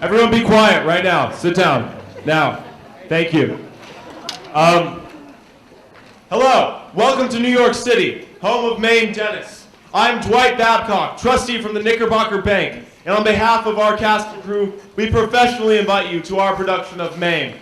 Everyone be quiet right now. Sit down. Now. Thank you. Hello. Welcome to New York City, home of Mame Dennis. I'm Dwight Babcock, trustee from the Knickerbocker Bank. And on behalf of our cast and crew, we professionally invite you to our production of Mame.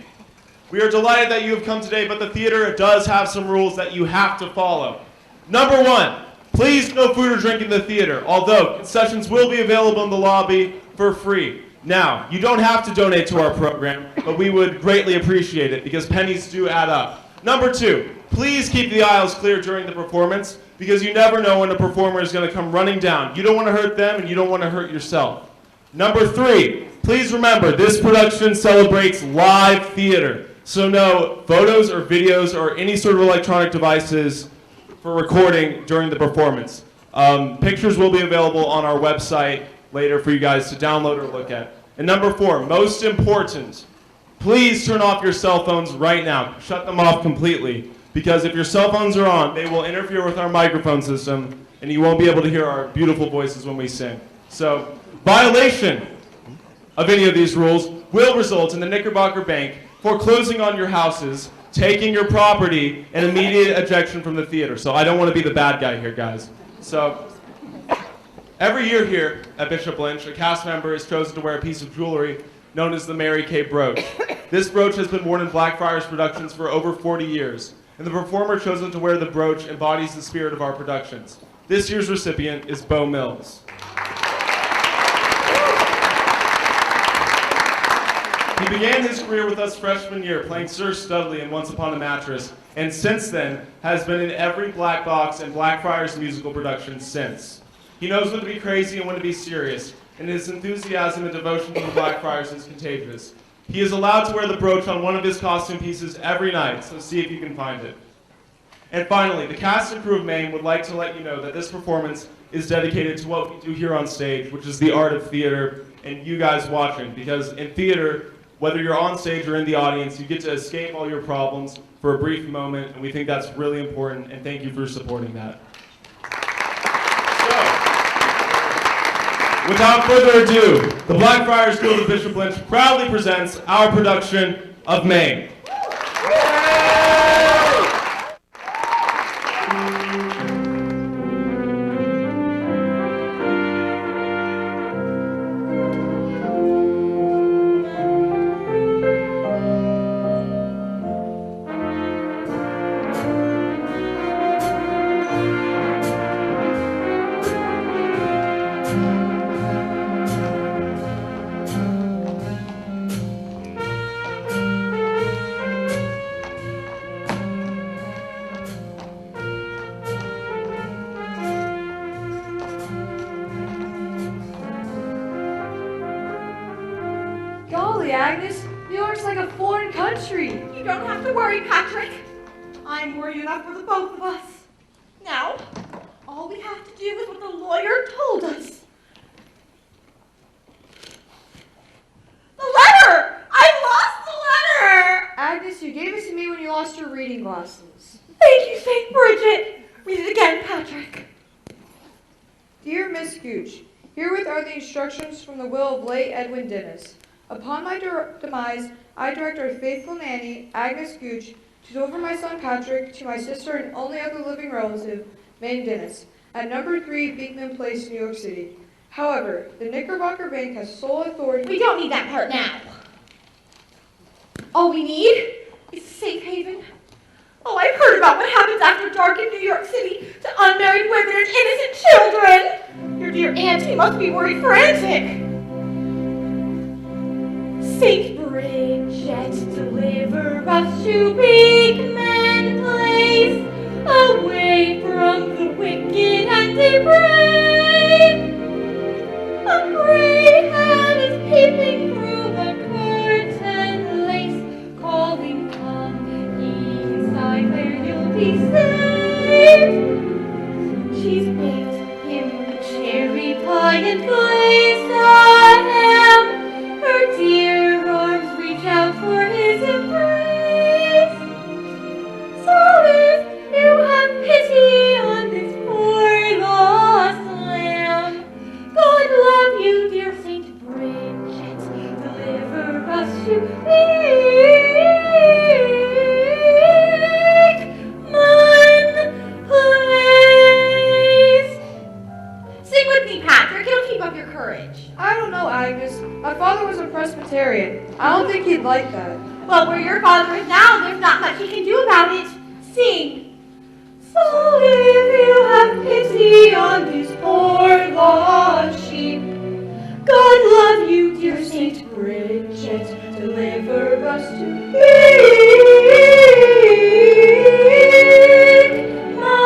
We are delighted that you have come today, but the theater does have some rules that you have to follow. Number 1, please no food or drink in the theater, although concessions will be available in the lobby for free. Now, you don't have to donate to our program, but we would greatly appreciate it because pennies do add up. Number 2, please keep the aisles clear during the performance because you never know when a performer is going to come running down. You don't want to hurt them and you don't want to hurt yourself. Number 3, please remember this production celebrates live theater. So no photos or videos or any sort of electronic devices for recording during the performance. Pictures will be available on our website later for you guys to download or look at. And number 4, most important, please turn off your cell phones right now. Shut them off completely. Because if your cell phones are on, they will interfere with our microphone system and you won't be able to hear our beautiful voices when we sing. So, violation of any of these rules will result in the Knickerbocker Bank foreclosing on your houses, taking your property, and immediate ejection from the theater. So I don't want to be the bad guy here, guys. So every year here at Bishop Lynch, a cast member is chosen to wear a piece of jewelry known as the Mary Kay brooch. This brooch has been worn in Blackfriars productions for over 40 years, and the performer chosen to wear the brooch embodies the spirit of our productions. This year's recipient is Beau Mills. He began his career with us freshman year, playing Sir Studley in Once Upon a Mattress, and since then has been in every Black Box and Blackfriars musical production since. He knows when to be crazy and when to be serious, and his enthusiasm and devotion to the Blackfriars is contagious. He is allowed to wear the brooch on one of his costume pieces every night, so see if you can find it. And finally, the cast and crew of Mame would like to let you know that this performance is dedicated to what we do here on stage, which is the art of theater, and you guys watching, because in theater, whether you're on stage or in the audience, you get to escape all your problems for a brief moment, and we think that's really important, and thank you for supporting that. So, without further ado, the Blackfriars Guild of Bishop Lynch proudly presents our production of Mame. Agnes, New York's like a foreign country. You don't have to worry, Patrick. I'm worried enough for the both of us. Now, all we have to do is what the lawyer told us. The letter! I lost the letter! Agnes, you gave it to me when you lost your reading glasses. Thank you, St. Bridget. Read it again, Patrick. Dear Miss Gooch, herewith are the instructions from the will of late Edwin Dennis. Upon my demise, I direct our faithful nanny, Agnes Gooch, to deliver my son Patrick to my sister and only other living relative, Mame Dennis, at number 3 Beekman Place, New York City. However, the Knickerbocker Bank has sole authority— We don't need that part now. All we need is a safe haven. Oh, I've heard about what happens after dark in New York City to unmarried women and innocent children. Your dear auntie must be worried frantic. St. Bridget, deliver us to Beekman Place, away from the wicked and depraved. A gray head is peeping through the curtain lace, calling, come inside where you'll be safe. She's baked him the cherry pie and glazed ham. Her dear arms reach out for his embrace. So if you have pity on this poor lost lamb, God love you, dear St. Bridget, the to Beekman Place. Sing with me, Patrick. It'll keep up your courage. I don't know, Agnes. My father was a Presbyterian. I don't think he'd like that. Well, where your father is now, there's not much he can do about it. Sing. So if you have pity on these poor lost sheep, God love you, dear Saint Bridget, deliver us to Beekman Place.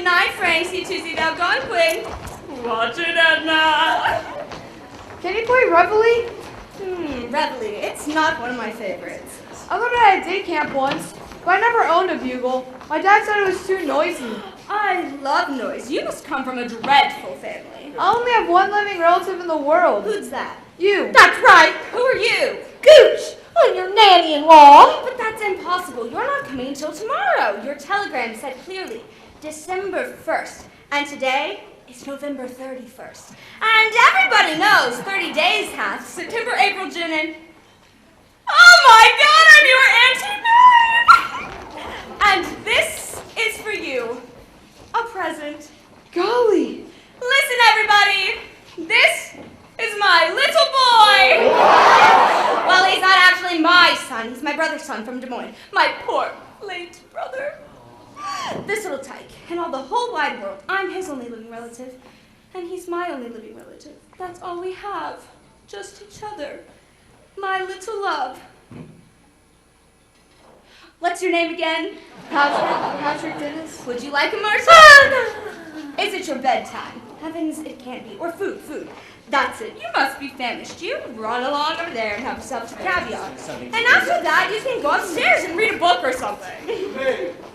Good night, Frank. See Tuesday thou gone quick. Watch it, Edna. Can you play Reveille? Reveille. It's not one of my favorites. I learned it at a day camp once, but I never owned a bugle. My dad said it was too noisy. I love noise. You must come from a dreadful family. I only have one living relative in the world. Who's that? You. That's right. Who are you? Gooch! Oh, your nanny-in-law! But that's impossible. You're not coming until tomorrow. Your telegram said clearly, December 1st. And today is November 31st. And everybody knows 30 days hath September, April, June, and... Oh my God, I'm your Auntie Mame! And this is for you. A present. Golly. Listen, everybody. This is my little boy. Well, he's not actually my son. He's my brother's son from Des Moines. My poor late brother. This little tyke, in all the whole wide world, I'm his only living relative. And he's my only living relative. That's all we have. Just each other. My little love. What's your name again? Patrick Dennis. Would you like a morsel? Is it your bedtime? Heavens, it can't be. Or food. That's it. You must be famished. You run along over there and have yourself some caviar. And after that, you can go upstairs and read a book or something. Hey,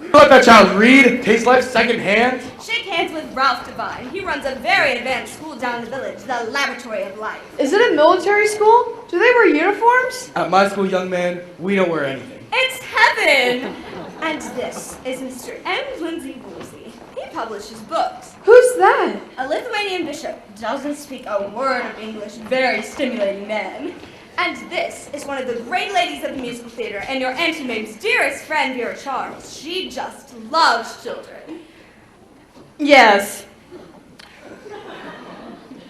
you let that child read? Taste life secondhand? Shake hands with Ralph Devine. He runs a very advanced school down in the village, the Laboratory of Life. Is it a military school? Do they wear uniforms? At my school, young man, we don't wear anything. It's heaven! And this is Mr. M. Lindsay Woolsey. He publishes books. Who's that? A Lithuanian bishop, doesn't speak a word of English, very stimulating man. And this is one of the great ladies of the musical theater and your Auntie Mame's dearest friend, Vera Charles. She just loves children. Yes.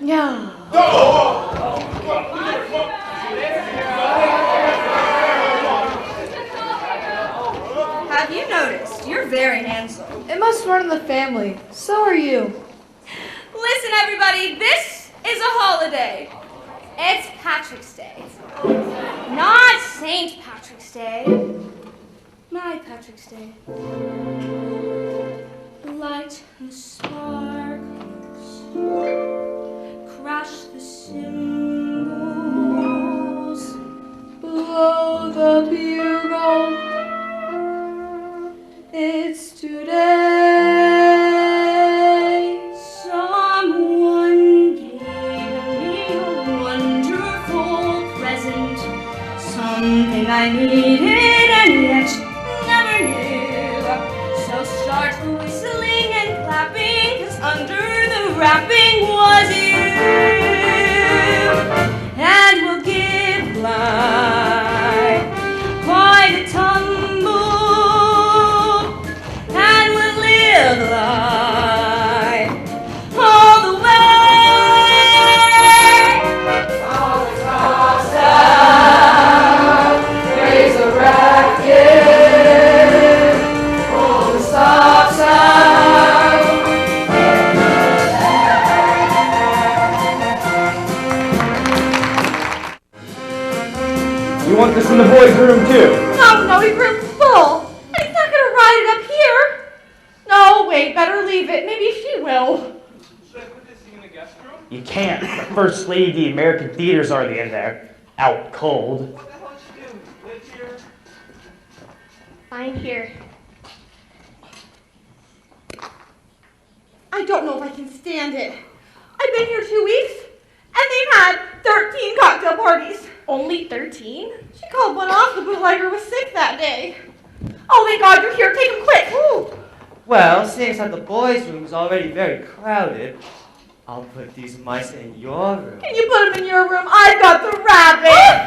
Yeah. Have you noticed? You're very handsome. It must run in the family. So are you. Listen, everybody, this is a holiday. It's Patrick's Day. Not St. Patrick's Day. My Patrick's Day. Light the sparks, crash the cymbals, Blow the bugle. It's today. Someone gave me a wonderful present, something I needed and yet never knew. So start whistling and clapping, 'cause under the wrapping was you. And we'll give life quite a tumble, and we'll live life all the way. All the tops out, raise a racket, all the stops out. You want this in the boys' room, too? No, his room's full. And he's not gonna ride it up here. No, wait, better leave it. Maybe she will. Should I put this in the guest room? You can't. First Lady of the American Theater's already in there. Out cold. What the hell did you do? Live here? Fine here. I don't know if I can stand it. I've been here 2 weeks, and they've had 13 cocktail parties. Only 13? She called one off. The bootlegger was sick that day. Oh, thank God you're here. Take him quick. Ooh. Well, seeing as how the boys' room is already very crowded, I'll put these mice in your room. Can you put him in your room? I've got the rabbit.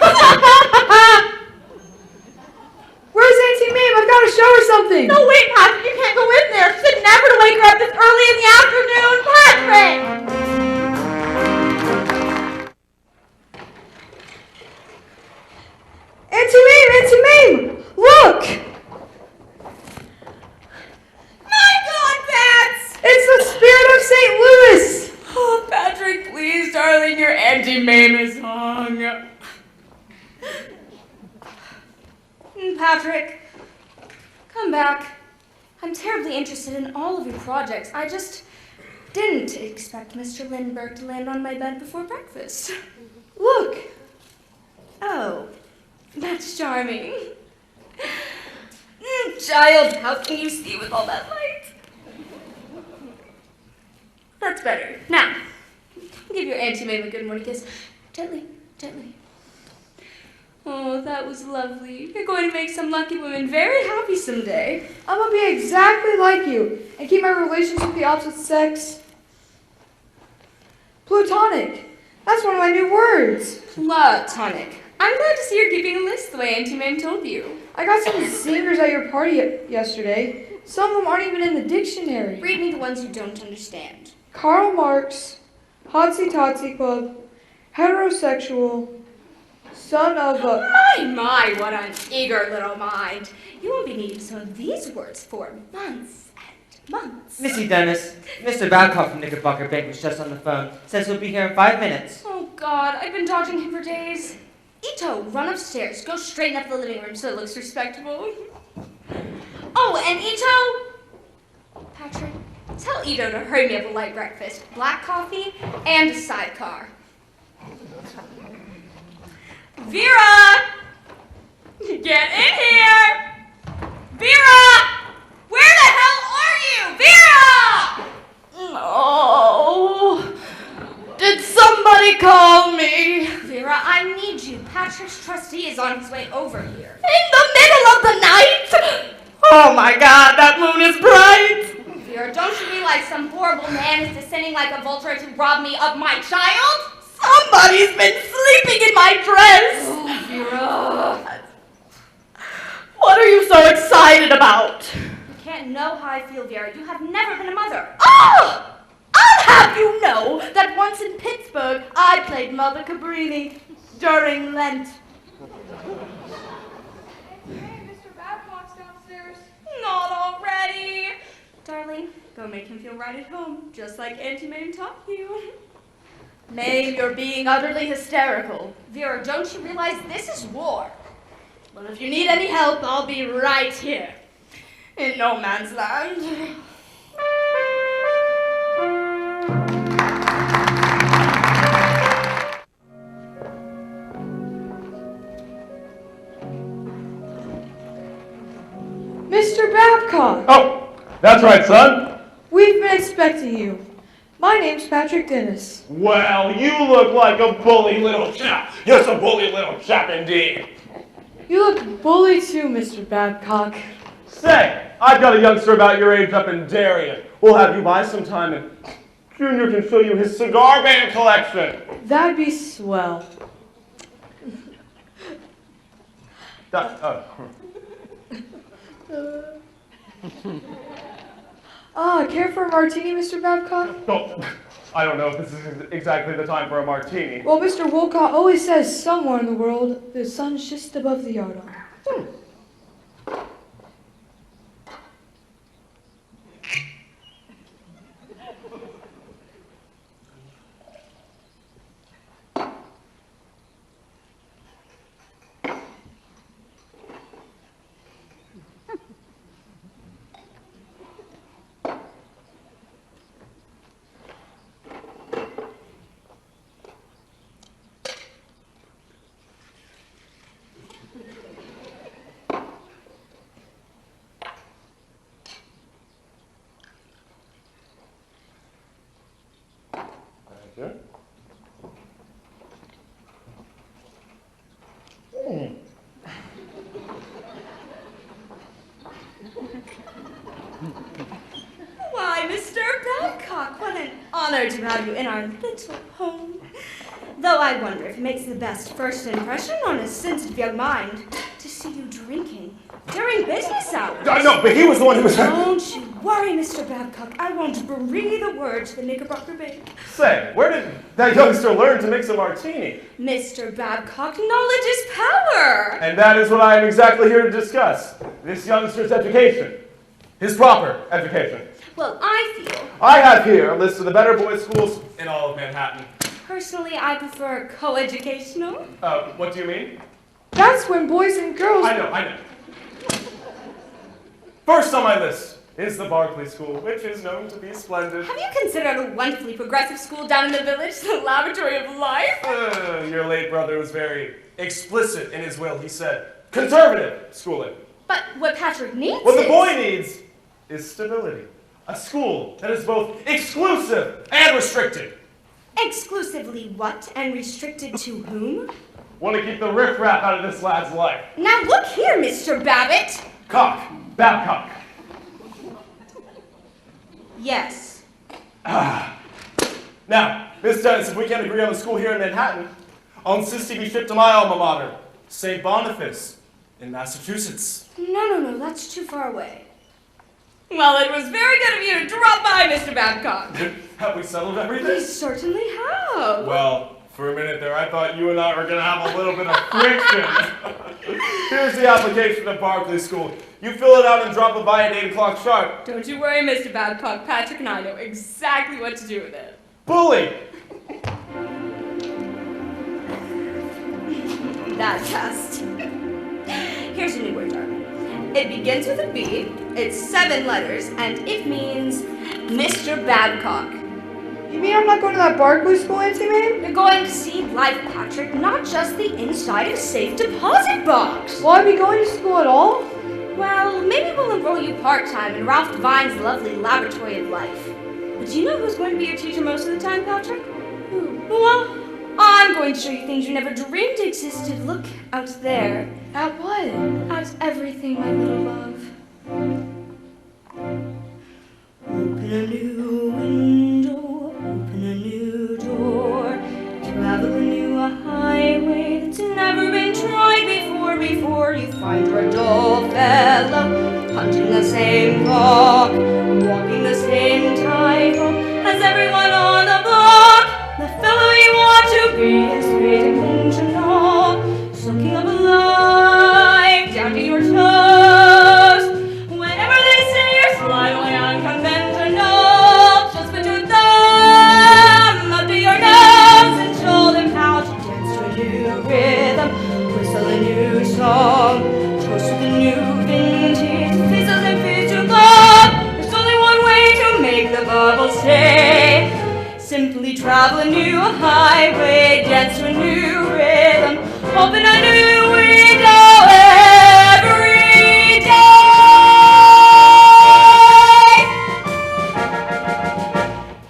Where's Auntie Mame? I've got to show her something. No, wait, Patrick. You can't go in there. She said never to wake her up this early in the afternoon. Patrick! Auntie Mame! Auntie Mame! Look! My God, Bats! It's the spirit of St. Louis! Oh, Patrick, please, darling, your Auntie Mame is hung. Patrick, come back. I'm terribly interested in all of your projects. I just didn't expect Mr. Lindbergh to land on my bed before breakfast. Look! Oh, that's charming. Child, how can you see with all that light? That's better. Now, give your Auntie Mame a good morning kiss. Gently, gently. Oh, that was lovely. You're going to make some lucky women very happy someday. I'm gonna be exactly like you and keep my relations with the opposite sex platonic. That's one of my new words. Platonic. I'm glad to see you're keeping a list the way Auntie Mame told you. I got some singers at your party yesterday. Some of them aren't even in the dictionary. Read me the ones you don't understand. Karl Marx, Hotsy Totsy Club, heterosexual, son of a... My, what an eager little mind. You won't be needing some of these words for months and months. Missy Dennis, Mr. Babcock from Knickerbocker Bank was just on the phone. Says he'll be here in 5 minutes. Oh, God, I've been dodging him for days. Ito, run upstairs. Go straighten up the living room so it looks respectable. Oh, and Ito! Patrick, tell Ito to hurry me up a light breakfast, black coffee, and a sidecar. Vera! Get in here! Vera! Where the hell are you? Vera! Oh, did somebody call me? Vera, I need you. Patrick's trustee is on his way over here. In the middle of the night? Oh my God, that moon is bright. Vera, don't you realize some horrible man is descending like a vulture to rob me of my child? Somebody's been sleeping in my dress. Oh, Vera. What are you so excited about? You can't know how I feel, Vera. You have never been a mother. Oh! I'll have you know that once in Pittsburgh, I played Mother Cabrini during Lent. Hey, Mr. Babcock's downstairs. Not already. Darling, go make him feel right at home, just like Auntie Mame taught you. Mame, you're being utterly hysterical. Vera, don't you realize this is war? Well, if you need any help, I'll be right here. In no man's land. Mr. Babcock! Oh, that's right, son. We've been expecting you. My name's Patrick Dennis. Well, you look like a bully little chap. You're a bully little chap indeed. You look bully too, Mr. Babcock. Say, I've got a youngster about your age up in Darien. We'll have you by sometime and Junior can show you his cigar band collection. That'd be swell. Care for a martini, Mr. Babcock? Oh, I don't know if this is exactly the time for a martini. Well, Mr. Wolcott always says somewhere in the world the sun's just above the yardarm. Why, Mr. Babcock, what an honor to have you in our little home. Though I wonder if it makes the best first impression on a sensitive young mind to see you drinking during business hours. No, but he was the one who was... Don't you worry, Mr. Babcock. I won't breathe a word to the Knickerbocker Bank. Say, where did that youngster learn to mix a martini? Mr. Babcock, knowledge is power. And that is what I am exactly here to discuss. This youngster's education. His proper education. Well, I feel... I have here a list of the better boys' schools in all of Manhattan. Personally, I prefer co-educational. What do you mean? That's when boys and girls... I know. First on my list is the Barclay School, which is known to be splendid. Have you considered a wonderfully progressive school down in the village, the Laboratory of Life? Your late brother was very explicit in his will. He said, conservative schooling. But what Patrick needs What the boy needs is stability. A school that is both exclusive and restricted. Exclusively what and restricted to whom? Want to keep the riffraff out of this lad's life. Now look here, Mr. Babbitt. Babcock. Yes. Now, Miss Dennis, if we can't agree on the school here in Manhattan, I'll insist he be shipped to my alma mater, St. Boniface, in Massachusetts. No, that's too far away. Well, it was very good of you to drop by, Mr. Babcock. Have we settled everything? We certainly have. Well, for a minute there, I thought you and I were going to have a little bit of friction. Here's the application at Barclay School. You fill it out and drop it by at 8 o'clock sharp. Don't you worry, Mr. Babcock. Patrick and I know exactly what to do with it. Bully! That test. Here's a new word, darling. It begins with a B, it's 7 letters, and it means Mr. Babcock. You mean I'm not going to that Barclay School, Auntie Mame? You're going to see life, Patrick, not just the inside of a safe deposit box. Will I be going to school at all? Well, maybe we'll enroll you part-time in Ralph Devine's lovely Laboratory of Life. But do you know who's going to be your teacher most of the time, Patrick? Who? Well, I'm going to show you things you never dreamed existed. Look out there. At what? At everything, my little love. Open a new window, open a new door, travel a new highway that's never been tried before you find your dull fellow, punching the same clock, walking the same tightrope as everyone on the block. The fellow you want to be is three-dimensional, soaking up life down to your toes. Whenever they say you're slightly unconventional, just put your thumb up to your nose and show them how to dance to a new rhythm, whistle a new song, toast with a new vintage, faces and feet to love. There's only one way to make the bubble stay. Simply travel a new highway, dance to a new rhythm, open a new window every day.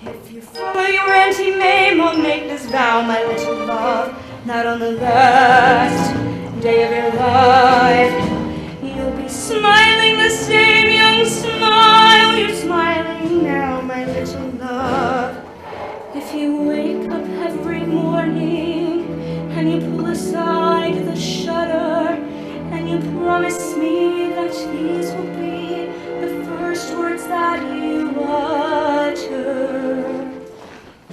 If you follow your Auntie Mame, I'll make this vow, my little love, that on the last day of your life, you'll be smiling the same young smile you're smiling now, my little love. If you wake up every morning and you pull aside the shutter and you promise me that these will be the first words that you utter.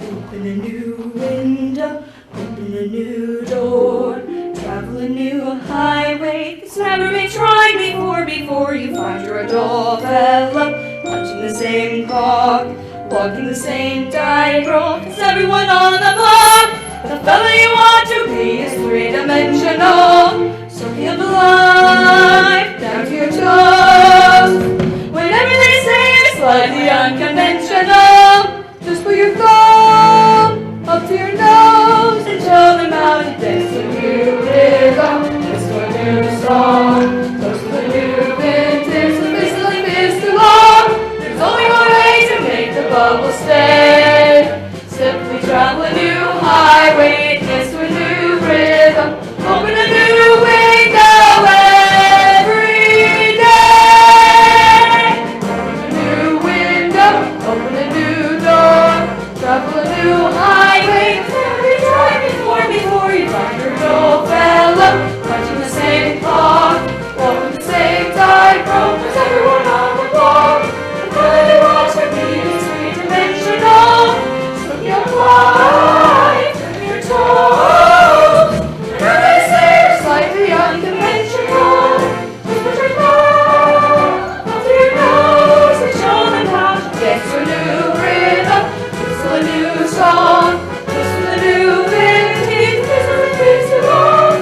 Open a new window, open a new door, travel a new highway that's never been tried before you find your adult fellow, punching the same clock, walking the same tightrope as everyone on the block. The fellow you want to be is three-dimensional, soaking up life down to your toes. Whenever they say you're slightly unconventional, just put your thumb up to your nose and show them how to dance to a new rhythm, just to a new song, toast to a new vintage, the face like this too long. There's only one way to make the bubble stay. Simply travel a new highway, dance to a new rhythm, open a new window every day. Open a new window, open a new door, travel a new highway, every time before you find your old fellow, punching the same clock, walking the same tightrope as everyone on the block. You want to be three-dimensional, soaking up life from your toes. Whenever they say you're slightly unconventional, just put your thumb up to your nose and show them how to dance to a new rhythm, whistle a new song, twist with a new vintage, whistle and twist it all.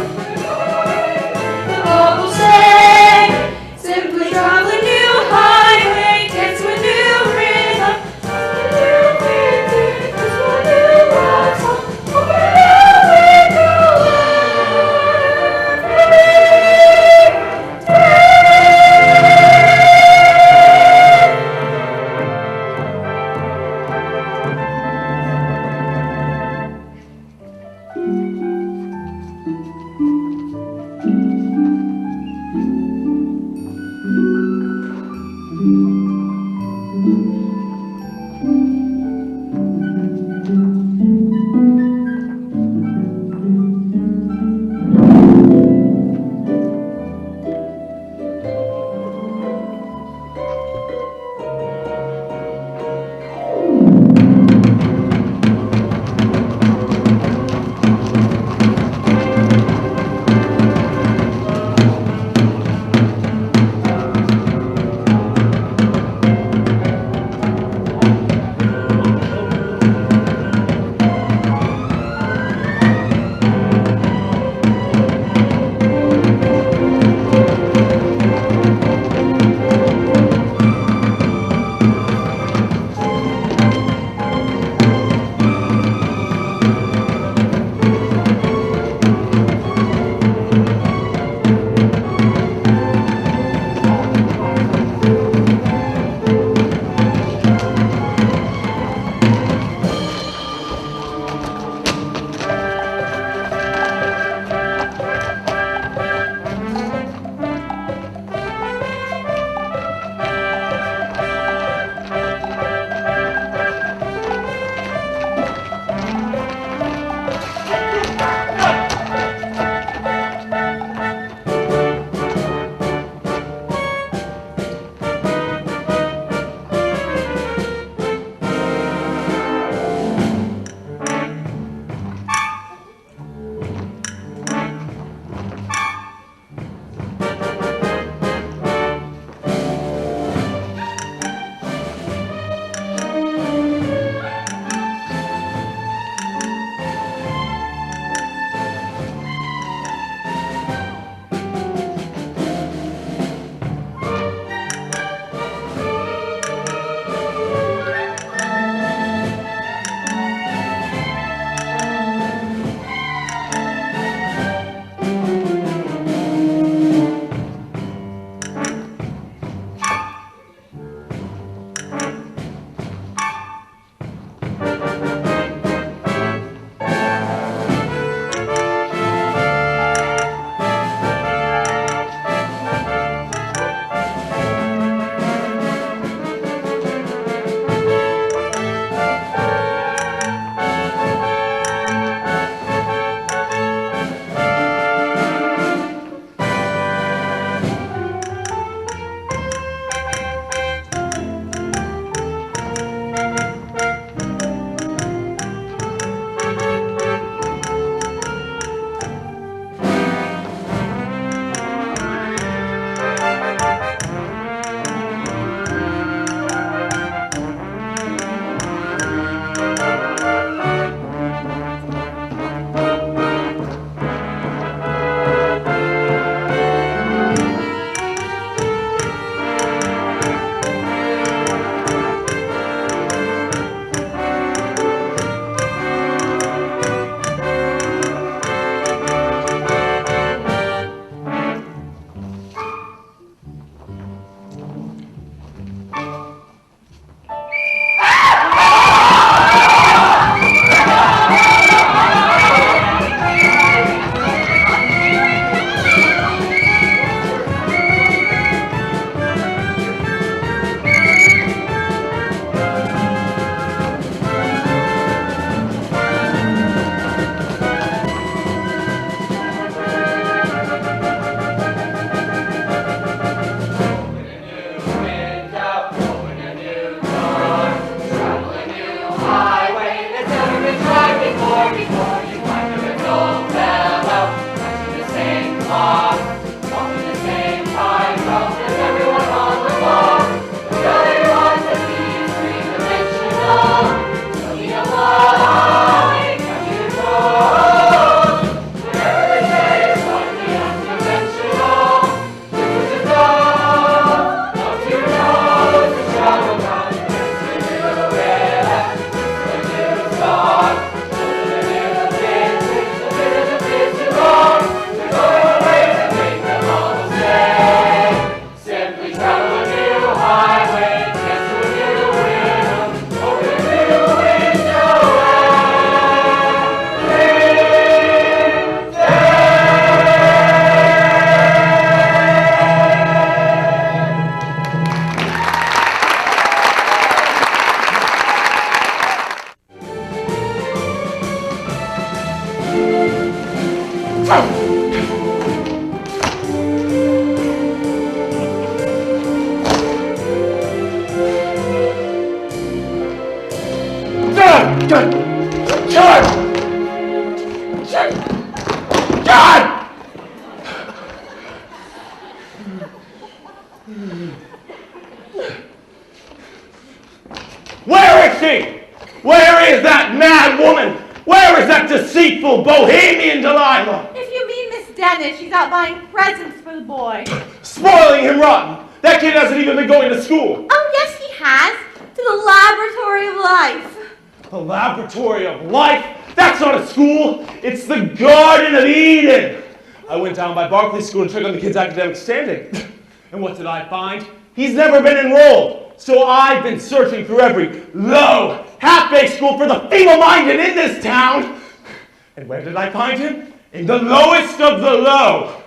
Where is she? Where is that mad woman? Where is that deceitful bohemian Delilah? If you mean Miss Dennis, she's out buying presents for the boy. Spoiling him rotten. That kid hasn't even been going to school. Oh, yes, he has. To the Laboratory of Life. The Laboratory of Life? That's not a school. It's the Garden of Eden. I went down by Barclay School and checked on the kid's academic standing. And what did I find? He's never been enrolled. So I've been searching through every low, half-baked school for the feeble-minded in this town. And where did I find him? In the lowest of the low.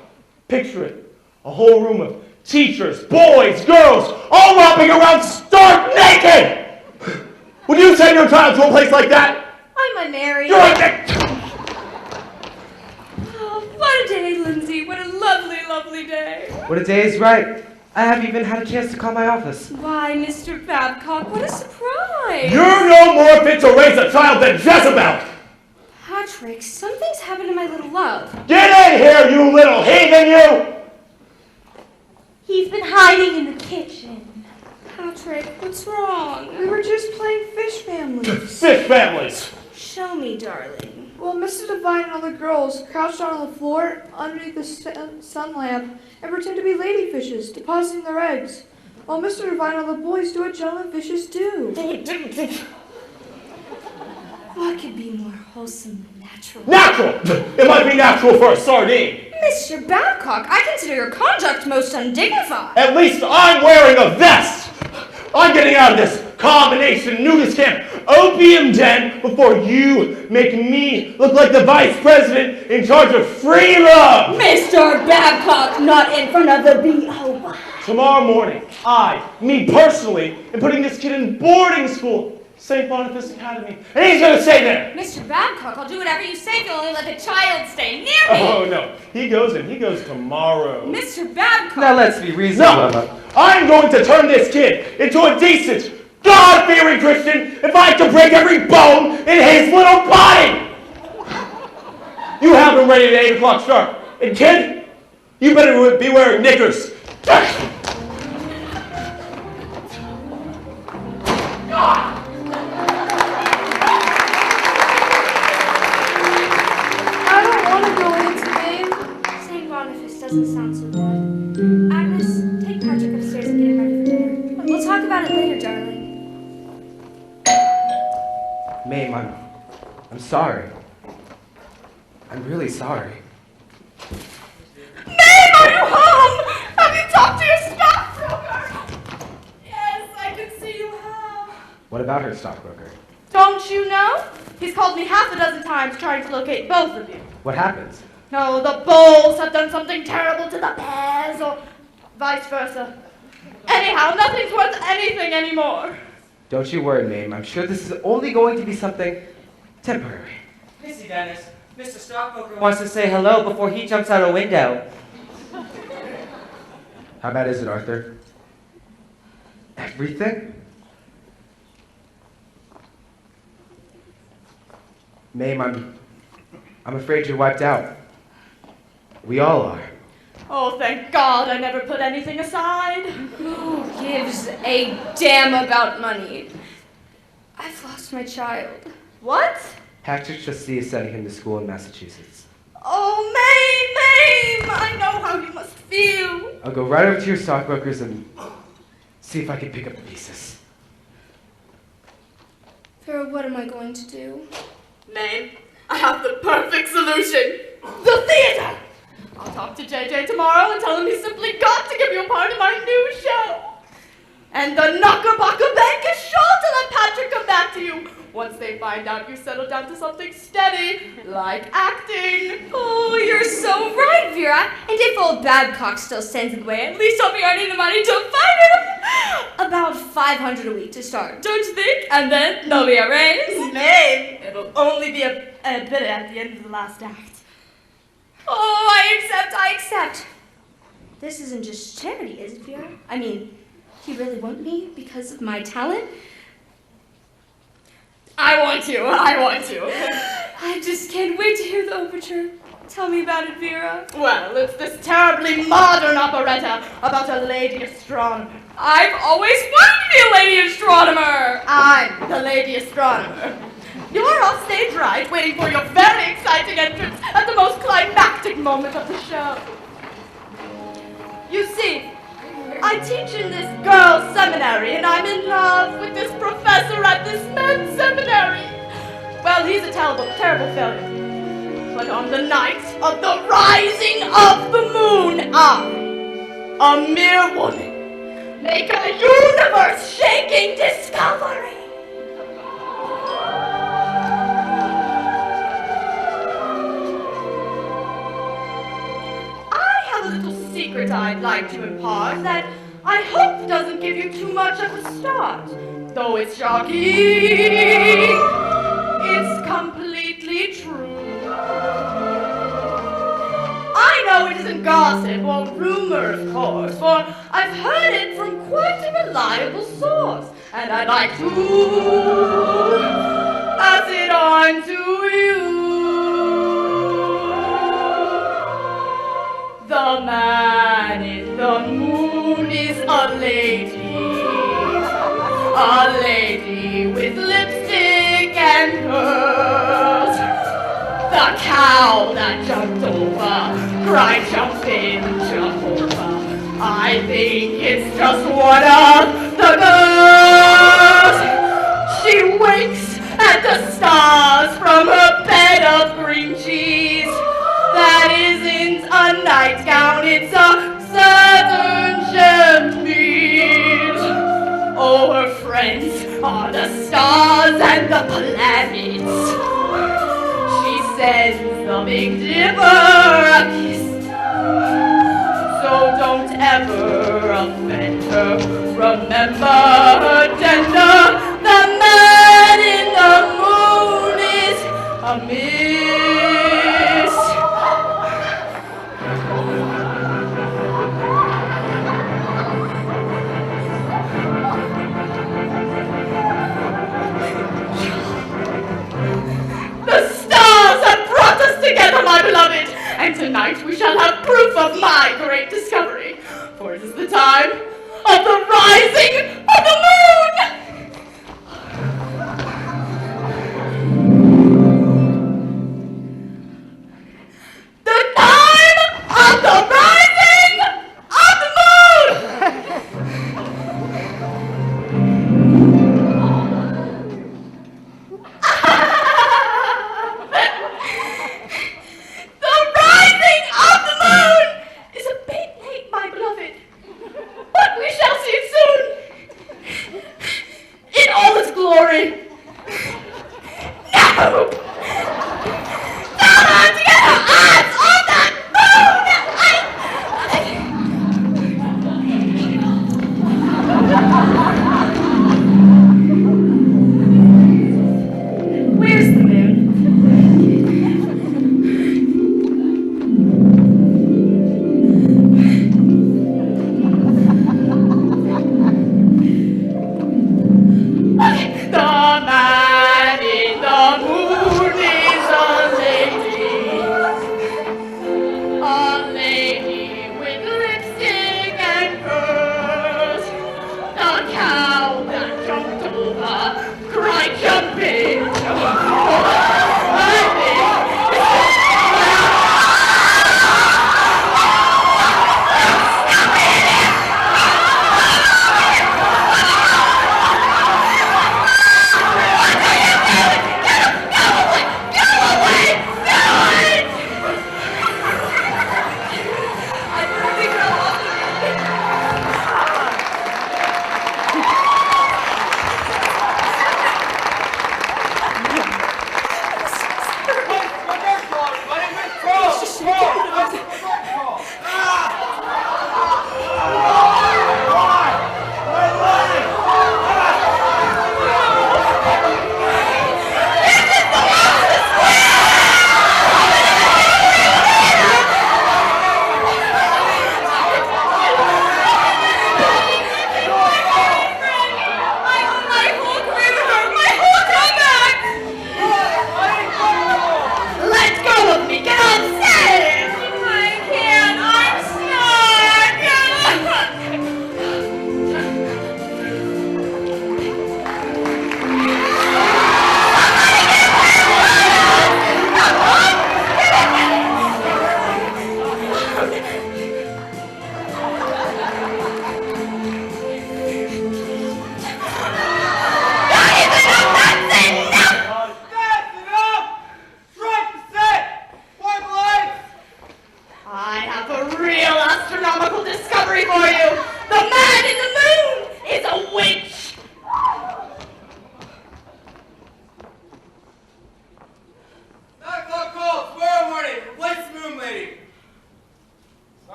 Picture it. A whole room of teachers, boys, girls, all wrapping around stark naked. Would you send your child to a place like that? I'm unmarried. You're a... Oh, what a day, Lindsay. What a lovely, lovely day. What a day is right. I haven't even had a chance to call my office. Why, Mr. Babcock, what a surprise. You're no more fit to raise a child than Jezebel. Patrick, something's happened to my little love. Get in here, you little heathen, you! He's been hiding in the kitchen. Patrick, what's wrong? We were just playing fish families. Fish families. Show me, darling. Well, Mr. Devine and all the girls crouched down on the floor underneath the sun lamp and pretend to be ladyfishes, depositing their eggs. While Mr. Devine and all the boys do what gentlemen-fishes do. What could be more wholesome than natural? Natural! It might be natural for a sardine. Mr. Babcock, I consider your conduct most undignified. At least I'm wearing a vest. I'm getting out of this combination nudist camp opium den before you make me look like the vice president in charge of free love. Mr. Babcock, not in front of the B.O.Y. Tomorrow morning, me personally, am putting this kid in boarding school, St. Boniface Academy, and he's going to stay there. Mr. Babcock, I'll do whatever you say if you'll only let the child stay near me. Oh, no. He goes tomorrow. Mr. Babcock. Now let's be reasonable. No, I'm going to turn this kid into a decent, God-fearing Christian if I have to break every bone in his little body. You have him ready at 8 o'clock sharp. And kid, you better be wearing knickers. Doesn't sound so bad. Agnes, take Patrick upstairs and get him ready for dinner. We'll talk about it later, darling. Mame, I'm sorry. I'm really sorry. Mame, are you home? Have you talked to your stockbroker? Yes, I can see you have. What about her stockbroker? Don't you know? He's called me half a dozen times trying to locate both of you. What happens? No, the bulls have done something terrible to the bears, or vice versa. Anyhow, nothing's worth anything anymore. Don't you worry, Mame. I'm sure this is only going to be something temporary. Missy Dennis, Mr. Stockbroker wants to say hello before he jumps out a window. How bad is it, Arthur? Everything? Mame, I'm afraid you're wiped out. We all are. Oh, thank God I never put anything aside. Who gives a damn about money? I've lost my child. What? Patrick's trustee is sending him to school in Massachusetts. Oh, Mame! I know how you must feel. I'll go right over to your stockbrokers and see if I can pick up the pieces. Vera, what am I going to do? Mame, I have the perfect solution. The theater! I'll talk to JJ tomorrow and tell him he's simply got to give you a part of my new show. And the Knickerbocker Bank is sure to let Patrick come back to you once they find out you settled down to something steady, like acting. Oh, you're so right, Vera. And if old Babcock still stands in the way, at least I'll be earning the money to fight him. About $500 a week to start, don't you think? And then there'll be a raise. Mame, it'll only be a bit at the end of the last act. Oh, I accept. This isn't just charity, is it, Vera? I mean, you really want me because of my talent? I want to. I just can't wait to hear the overture. Tell me about it, Vera. Well, it's this terribly modern operetta about a lady astronomer. I've always wanted to be a lady astronomer. I'm the lady astronomer. You're off stage right, waiting for your very exciting entrance at the most climactic moment of the show. You see, I teach in this girls' seminary, and I'm in love with this professor at this men's seminary. Well, he's a terrible failure. But on the night of the rising of the moon, I, a mere woman, make a universe-shaking discovery. I have a little secret I'd like to impart that I hope doesn't give you too much of a start. Though it's shocking, it's completely true. I know it isn't gossip or rumor, of course, for I've heard it from quite a reliable source, and I'd like to pass it on to you. The man in the moon is a lady with lipstick and pearls. The cow that jumped over, cried jump in, jump over. I think it's just one of the girls. She winks at the stars from her bed of green cheese. That isn't a nightgown, it's a Saturn chemise. Oh, her friends are the stars and the planets. Sends the Big Dipper a kiss. So don't ever offend her. Remember her tender. The man in the moon is a miss. The stars have brought us together, my beloved, and tonight we shall have proof of my great discovery, for it is the time of the rising of the moon!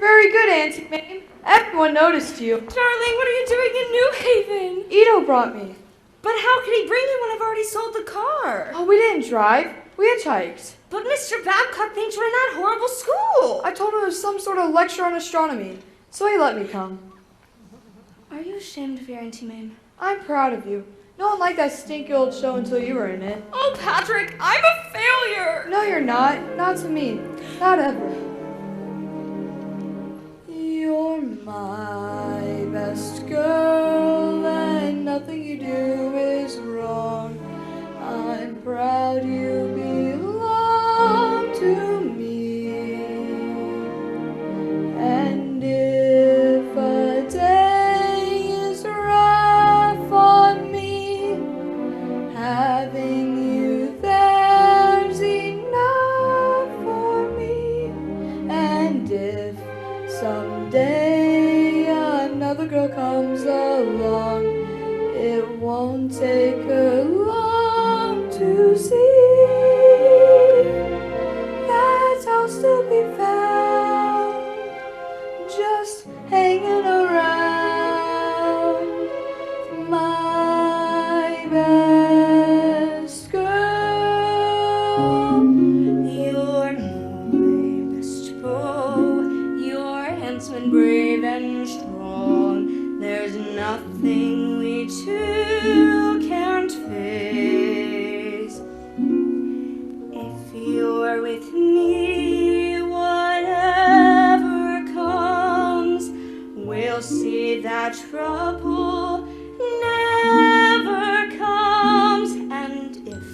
Very good, Auntie Mame. Everyone noticed you. Darling, what are you doing in New Haven? Ito brought me. But how can he bring you when I've already sold the car? Oh, we didn't drive. We hitchhiked. But Mr. Babcock thinks we're in that horrible school. I told him it was some sort of lecture on astronomy, so he let me come. Are you ashamed of your Auntie Mame? I'm proud of you. No one liked that stinky old show until you were in it. Oh, Patrick, I'm a failure. No, you're not. Not to me. Not ever. You're my best girl, and nothing you do is wrong. I'm proud you belong to me. And if a day is rough on me, having you there's enough for me. And if someday another girl comes along, it won't take her long to see that I'll still be found, just hanging around, my best girl. You're my best Beau. Your handsome, brave and strong. There's nothing we two can't face. If you're with me, whatever comes, we'll see that trouble never comes. And if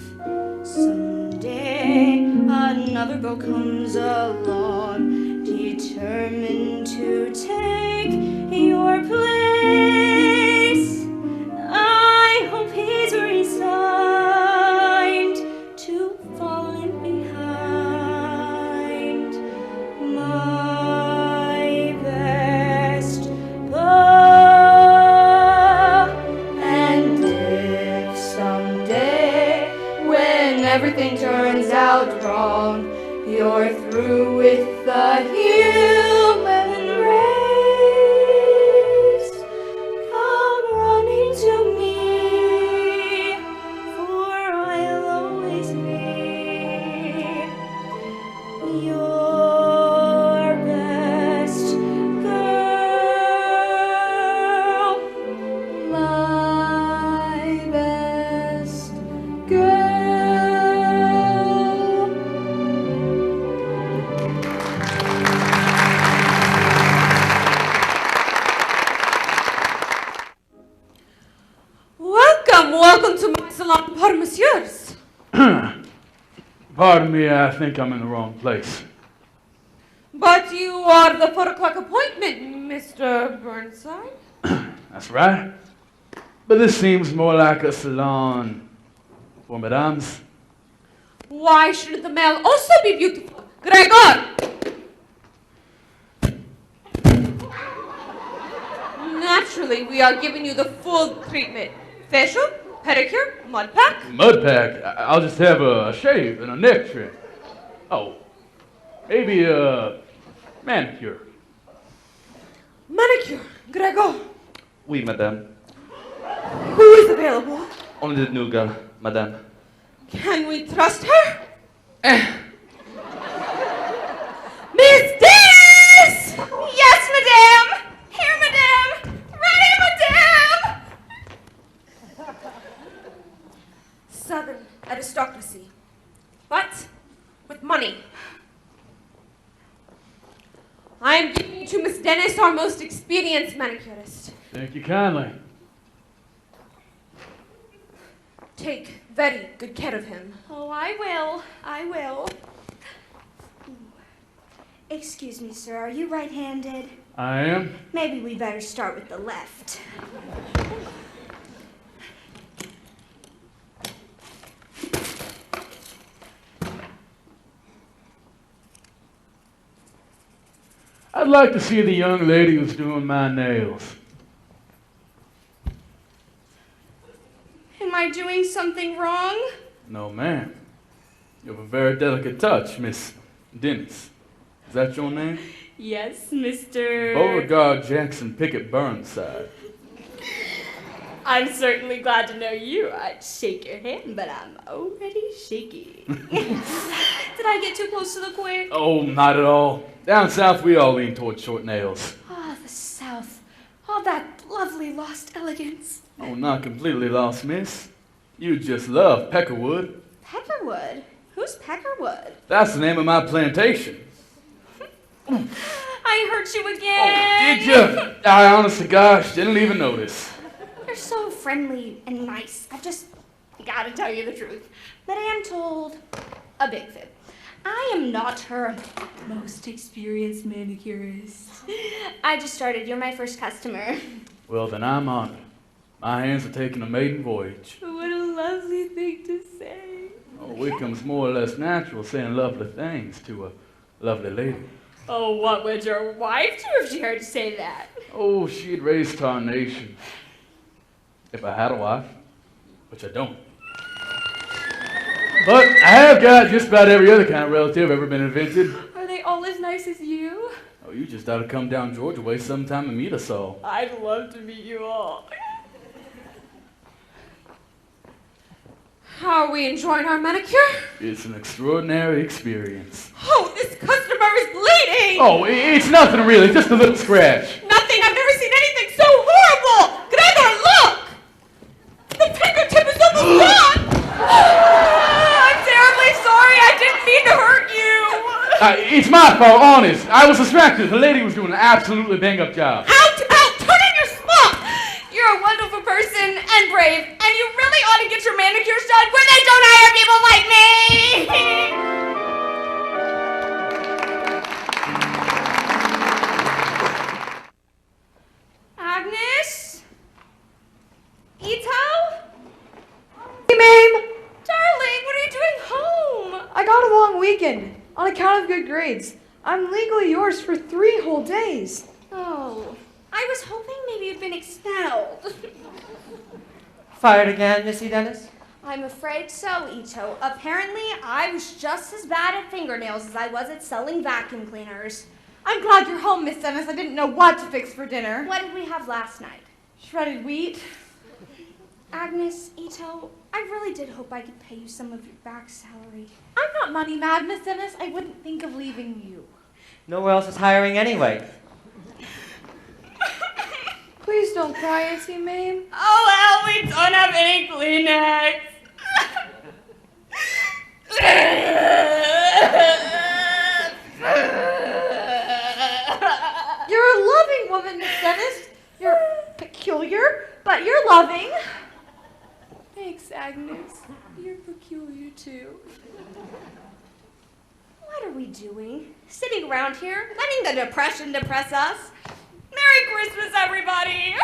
someday another girl comes along, determined to take your place, I hope he's resigned to falling behind, my best Beau. And if someday, when everything turns out wrong, you're through with the human race, come running to me, for I'll always be your best girl, My best girl. Welcome to my salon, par messieurs. Pardon me, I think I'm in the wrong place. But you are the 4 o'clock appointment, Mr. Burnside. That's right. But this seems more like a salon for madames. Why should the male also be beautiful? Gregor! Naturally, we are giving you the full treatment. Facial, pedicure, mud pack. Mud pack? I'll just have a shave and a neck trim. Oh, maybe a manicure. Manicure, Gregor. Oui, madame. Who is available? Only the new girl, madame. Can we trust her? Miss Dennis! Yes, madame! Here, madame! Ready, madame! Southern aristocracy, but with money. I am giving you to Miss Dennis, our most experienced manicurist. Thank you kindly. Take very good care of him. Oh, I will. I will. Excuse me, sir. Are you right-handed? I am. Maybe we better start with the left. I'd like to see the young lady who's doing my nails. Am I doing something wrong? No, ma'am. You have a very delicate touch, Miss Dennis. Is that your name? Yes, Mr. Beauregard Jackson Pickett Burnside. I'm certainly glad to know you. I'd shake your hand, but I'm already shaky. Did I get too close to the quick? Oh, not at all. Down south, we all lean toward short nails. Ah, the South. All that lovely lost elegance. Oh, not completely lost, miss. You just love Peckerwood. Peckerwood? Who's Peckerwood? That's the name of my plantation. I hurt you again. Did you? I honest to gosh, didn't even notice. You're so friendly and nice. I gotta tell you the truth. But I am told a big fib. I am not her most experienced manicurist. I just started. You're my first customer. Well, then I'm honored. My hands are taking a maiden voyage. What a lovely thing to say. Oh, it comes more or less natural saying lovely things to a lovely lady. Oh, what would your wife do if she heard you say that? Oh, she'd raise tarnation. If I had a wife, which I don't. But I have got just about every other kind of relative ever been invented. Are they all as nice as you? Oh, you just ought to come down Georgia way sometime and meet us all. I'd love to meet you all. How are we enjoying our manicure? It's an extraordinary experience. Oh, this customer is bleeding! Oh, it's nothing really, just a little scratch. Nothing! I've never seen anything so horrible! Gregor, look! The fingertip is almost gone! I'm terribly sorry. I didn't mean to hurt you. It's my fault, honest. I was distracted. The lady was doing an absolutely bang-up job. Out! Turn in your smock! You're a wonderful person and brave, and you really ought to get your manicures done where they don't hire people like me. Agnes? Ito? Hey, Mame! Darling, what are you doing home? I got a long weekend on account of good grades. I'm legally yours for 3 whole days. Oh, I was hoping maybe you'd been expelled. Fired again, Missy Dennis? I'm afraid so, Ito. Apparently, I was just as bad at fingernails as I was at selling vacuum cleaners. I'm glad you're home, Miss Dennis. I didn't know what to fix for dinner. What did we have last night? Shredded wheat. Agnes, Ito, I really did hope I could pay you some of your back salary. I'm not money mad, Miss Dennis. I wouldn't think of leaving you. Nowhere else is hiring anyway. Please don't cry, Auntie Mame. Oh, well, we don't have any Kleenex. You're a loving woman, Miss Dennis. You're peculiar, but you're loving. Thanks, Agnes. You're peculiar, too. What are we doing? Sitting around here, letting the depression depress us? Merry Christmas, everybody!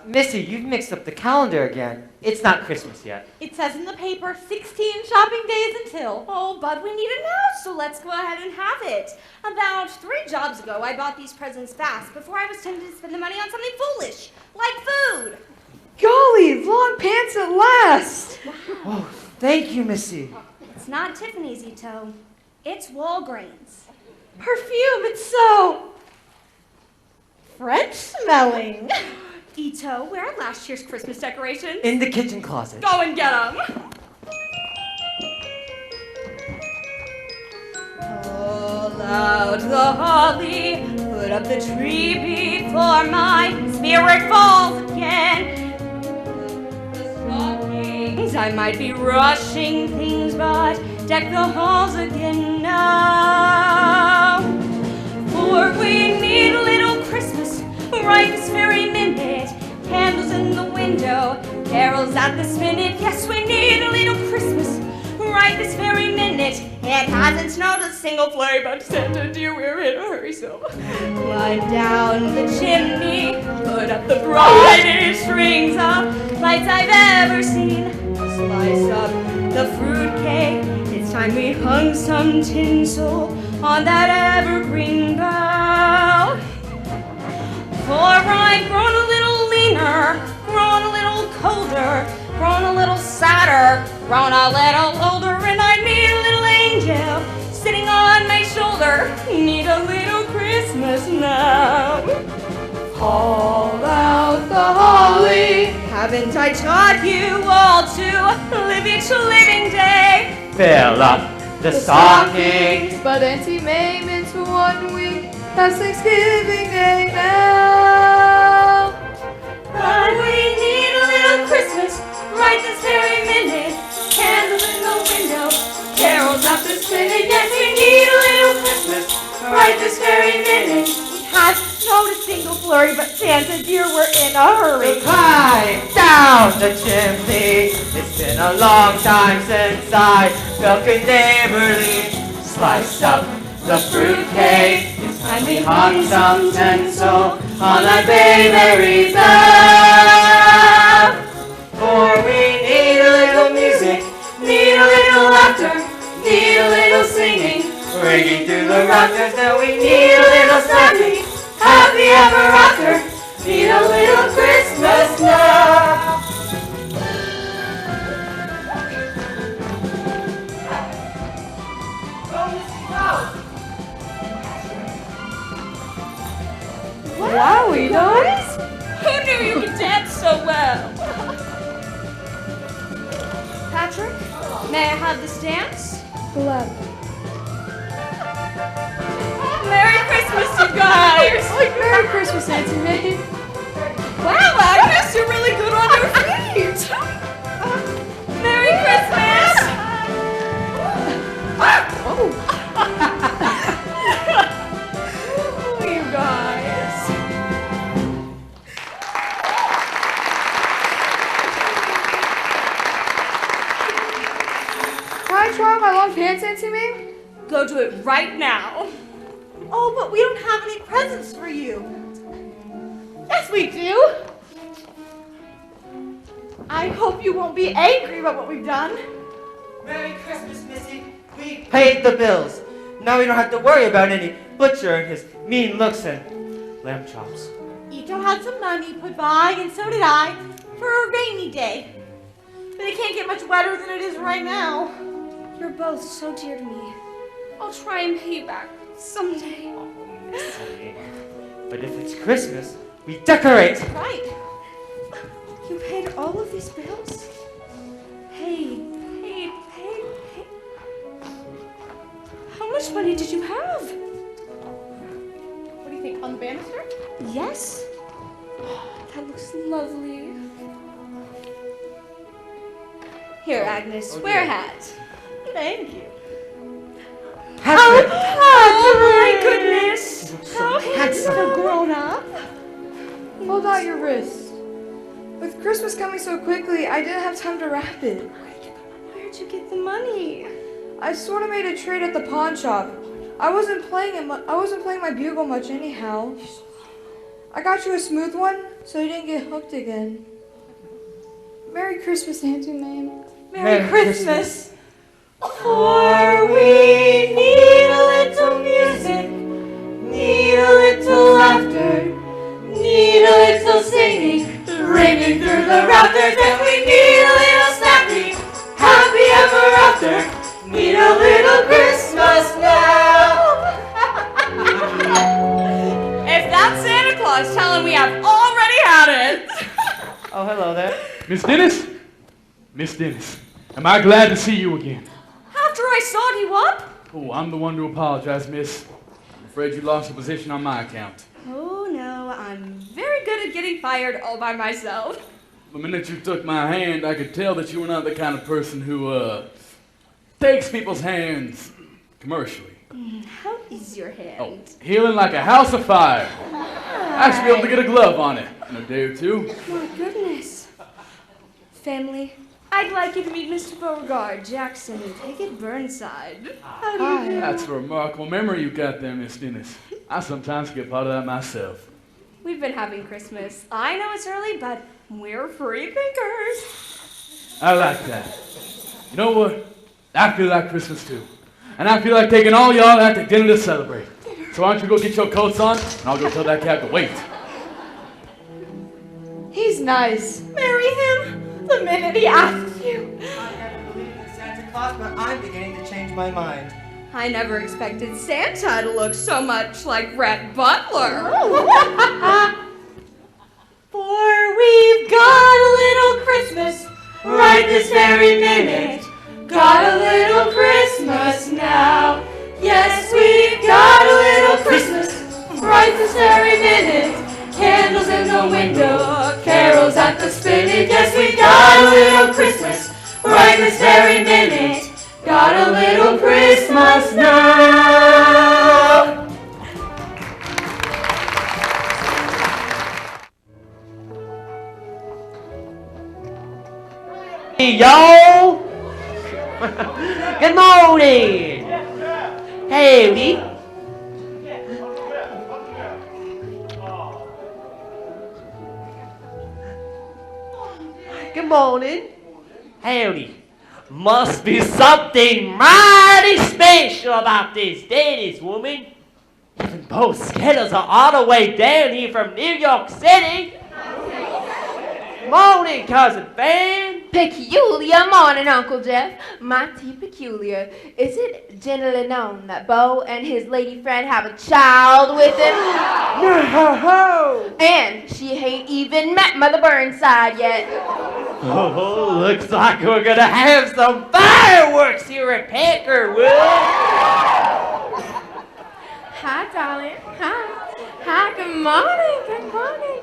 Missy, you've mixed up the calendar again. It's not Christmas yet. It says in the paper, 16 shopping days until. Oh, but we need it now, so let's go ahead and have it. About 3 jobs ago, I bought these presents fast before I was tempted to spend the money on something foolish, like food. Golly, long pants at last! Oh, thank you, Missy. It's not Tiffany's, Ito. It's Walgreens. Perfume, it's so French smelling. Ito, where are last year's Christmas decorations? In the kitchen closet. Go and get them. Pull out the holly, put up the tree before my spirit falls again. The stockings, I might be rushing things, but deck the halls again now. For we need a little Christmas right this very minute. Candles in the window, carols at this minute. Yes, we need a little Christmas right this very minute. It hasn't snowed a single flurry, but Santa dear, we're in a hurry, so climb down the chimney, put up the brightest strings of lights I've ever seen. Slice up the fruitcake. It's time we hung some tinsel on that evergreen bough. For I've grown a little leaner, grown a little colder, grown a little sadder, grown a little older, and I need a little angel sitting on my shoulder. Need a little Christmas Christmas now. All out the holly. Haven't I taught you all to live each living day? Fill up the stockings. But Auntie Mame into 1 week. That's Thanksgiving Day now. But we need a little Christmas right this very minute. Candles in the window, carols after spinning. Yes, we need a little Christmas right this very minute. We had not a single flurry, but Santa dear, we're in a hurry. Climb down the chimney. It's been a long time since I felt good neighborly. Slice up the fruitcake. It's time we hung some tinsel on that bayberry bough. For we need a little music, need a little laughter, need a little singing, ringing through the rafters. Now we need a little snapping, happy ever after, need a little Christmas now. Wowie, guys! Who knew you could dance so well? Patrick, may I have this dance? Gladly. Merry Christmas, you guys! Merry Christmas, Auntie Mame. Wow, Agnes, you're really good on your feet! Merry Christmas! Oh. You guys. Can I try on my long pants, Auntie Mame? Go do it right now. Oh, but we don't have any presents for you. Yes, we do. I hope you won't be angry about what we've done. Merry Christmas, Missy. We paid the bills. Now we don't have to worry about any butcher and his mean looks and lamb chops. Ito had some money put by, and so did I, for a rainy day. But it can't get much wetter than it is right now. You're both so dear to me. I'll try and pay you back someday. Missy. But if it's Christmas, we decorate. Right. You paid all of these bills? Paid. How much money did you have? What do you think, on the banister? Yes. That looks lovely. Here, Agnes, wear a hat. Thank you. Oh my goodness! How handsome. So grown up. Hold out your wrist. With Christmas coming so quickly, I didn't have time to wrap it. Where'd you get the money? I sort of made a trade at the pawn shop. I wasn't playing my bugle much anyhow. I got you a smooth one, so you didn't get hooked again. Merry Christmas, Auntie Mame. Merry Christmas. For we need a little music, need a little laughter, need a little singing, ringing through the rafters. And we need a little snapping, happy ever after, need a little Christmas now. If that's Santa Claus, tell him we have already had it. Oh, hello there. Miss Dennis? Miss Dennis, am I glad to see you again? After I sawed you up? Oh, I'm the one to apologize, miss. I'm afraid you lost a position on my account. Oh no, I'm very good at getting fired all by myself. The minute you took my hand, I could tell that you were not the kind of person who, takes people's hands commercially. How is your hand? Oh, healing like a house of fire. I should be able to get a glove on it in a day or two. My goodness. Family, I'd like you to meet Mr. Beauregard, Jackson, and take it Burnside. How do you do? That's a remarkable memory you got there, Miss Dennis. I sometimes get part of that myself. We've been having Christmas. I know it's early, but we're free thinkers. I like that. You know what? I feel like Christmas too. And I feel like taking all y'all out to dinner to celebrate. So why don't you go get your coats on, and I'll go tell that cab to wait. He's nice. Marry him the minute he asks you. I never believed in Santa Claus, but I'm beginning to change my mind. I never expected Santa to look so much like Rhett Butler. For we've got a little Christmas right this very minute. Got a little Christmas now. Yes, we've got a little Christmas right this very minute. Candles in the window, carols at the spinet. Yes, we got a little Christmas right this very minute. Got a little Christmas now. Hey, y'all! Good morning! Howdy! Good morning! Howdy! Must be something mighty special about this Dennis woman. Even Beau Skittles are all the way down here from New York City. Morning, cousin Fan. Peculiar morning, Uncle Jeff. Mighty peculiar. Is it generally known that Beau and his lady friend have a child with him? No! And she ain't even met Mother Burnside yet. Oh, looks like we're gonna have some fireworks here at Peckerwood. Hi, darling. Hi. Hi, good morning. Good morning.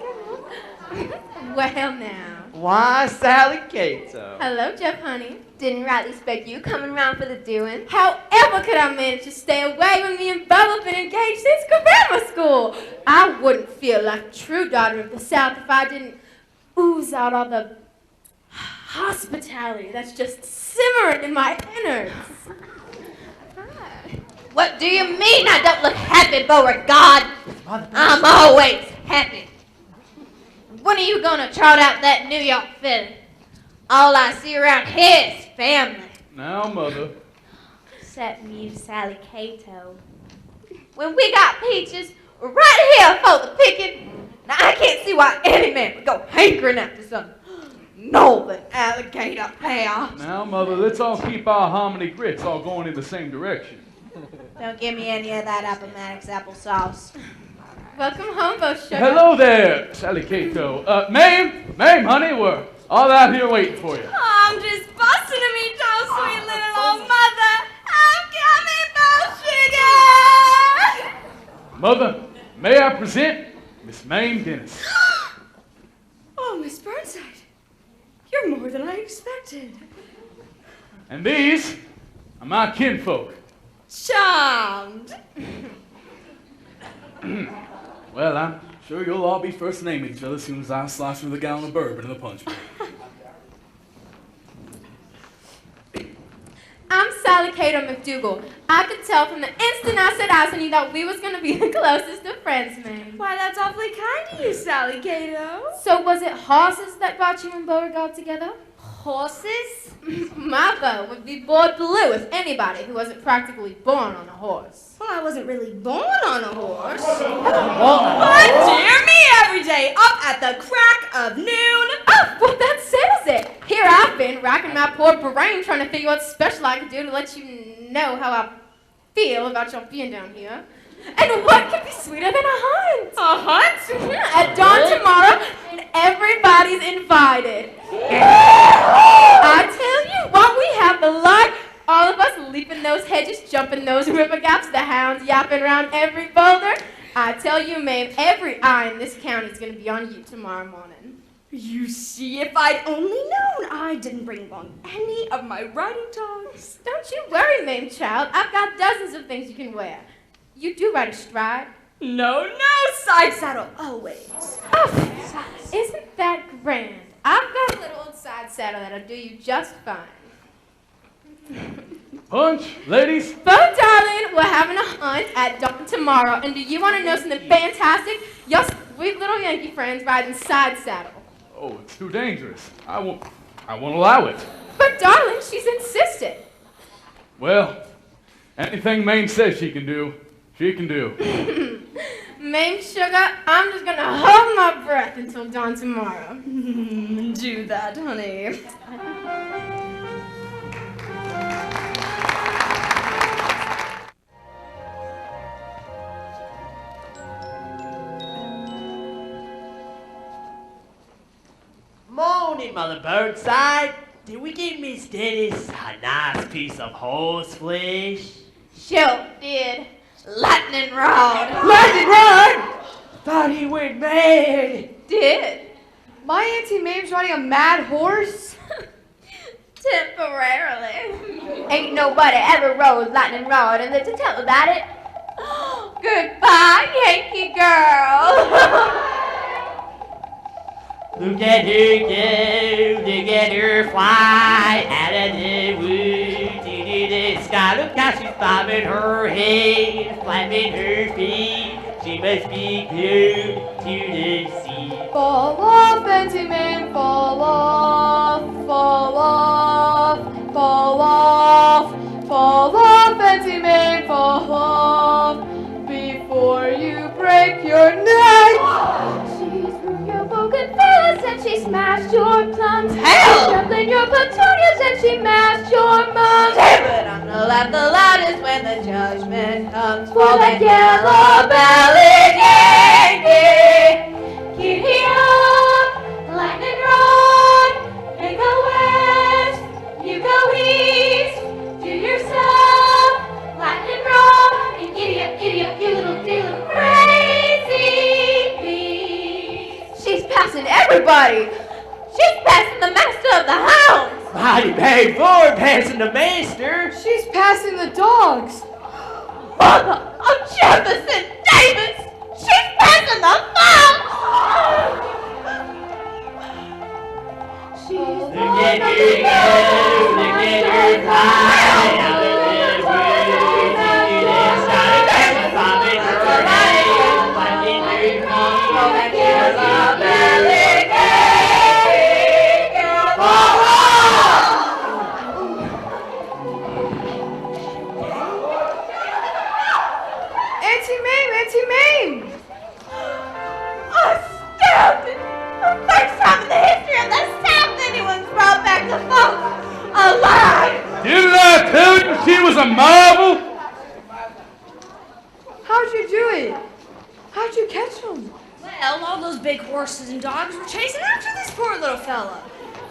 Good morning. Well, now. Why, Sally Cato. Hello, Jeff, honey. Didn't rightly expect you coming around for the doing. However could I manage to stay away when me and Beau have been engaged since grammar school? I wouldn't feel like a true daughter of the South if I didn't ooze out all the hospitality that's just simmering in my innards. What do you mean I don't look happy, Beauregard? I'm always happy. When are you gonna trot out that New York filly? All I see around here is family. Now, Mother. Except me, Sally Cato. When we got peaches right here for the picking, now I can't see why any man would go hankering after some northern alligator pear. Now, Mother, let's all keep our hominy grits all going in the same direction. Don't give me any of that Appomattox applesauce. Welcome home, Beau Sugar. Hello there, Sally Cato. Mame, honey, we're all out here waiting for you. Oh, I'm just busting to meet your sweet little old mother. I'm coming, Beau Sugar! Mother, may I present Miss Mame Dennis. Oh, Miss Burnside. You're more than I expected. And these are my kinfolk. Charmed. Well, I'm sure you'll all be first naming each other as soon as I slosh through the gallon of bourbon in the punch bowl. I'm Sally Cato McDougal. I could tell from the instant I set eyes on you that we was going to be the closest of friends, man. Why, that's awfully kind of you, Sally Cato. So was it horses that brought you and Beauregard together? Horses? My Beau would be bored blue with anybody who wasn't practically born on a horse. Well, I wasn't really born on a horse. But dear me, every day, up at the crack of noon. Oh, well, that settles it. Here I've been racking my poor brain trying to figure what special I could do to let you know how I feel about your being down here. And what could be sweeter than a hunt? A hunt? At dawn tomorrow, and everybody's invited. I tell you what, we have the luck. All of us leaping those hedges, jumping those river gaps, the hounds yapping around every boulder. I tell you, Mame, every eye in this county is going to be on you tomorrow morning. You see, if I'd only known, I didn't bring along any of my riding togs. Don't you worry, Mame child. I've got dozens of things you can wear. You do ride a stride. No, side saddle, always. Oh, isn't that grand? I've got a little old side saddle that'll do you just fine. Punch, ladies. Beau, darling, we're having a hunt at dawn tomorrow, and do you want to know something fantastic? Your sweet little Yankee friends riding side saddle. Oh, it's too dangerous. I won't allow it. But darling, she's insisted. Well, anything Mame says she can do, she can do. Mame sugar, I'm just gonna hold my breath until dawn tomorrow. Do that, honey. morning, Mother Burnside. Did we get Miss Dennis a nice piece of horse flesh? Sure did. Lightning rod. Lightning rod? Thought he went mad. Did. My Auntie Mame's riding a mad horse? Temporarily. Ain't nobody ever rode lightning rod and lived to tell about it. Goodbye, Yankee girl. Look at her go, look at her fly out of the woods into the sky. Look how she's bobbing her head, flapping her feet. She must be glued to the sea. Fall off, Auntie Mame, fall off, fall off, fall off, fall off, Auntie Mame, fall off, before you break your neck. She's through your bougainvilleas and she smashed your plums. Hell! Trampling your petunias and she mashed your mums. But I'm gonna laugh the loudest when the judgment comes For that yellow-bellied Yankee. Giddy up, lightning rod, they go west, you go east, do yourself, lightning rod, and giddy up, you little crazy beast. She's passing everybody. She's passing the master of the hounds. Mighty paid for passing the master. She's passing the dogs. Mother of Jefferson Davis. She's passing the fox. She's Look at her go, look at her fly out of the woods into the sky. Bobbing her head, flapping her feet. That yellow-bellied Yankee. Auntie Mame, Auntie Mame. Astounding! The first time in the history of the South anyone's brought back the fox alive! Didn't I tell you she was a marvel? How'd you do it? How'd you catch him? Well, all those big horses and dogs were chasing after this poor little fella.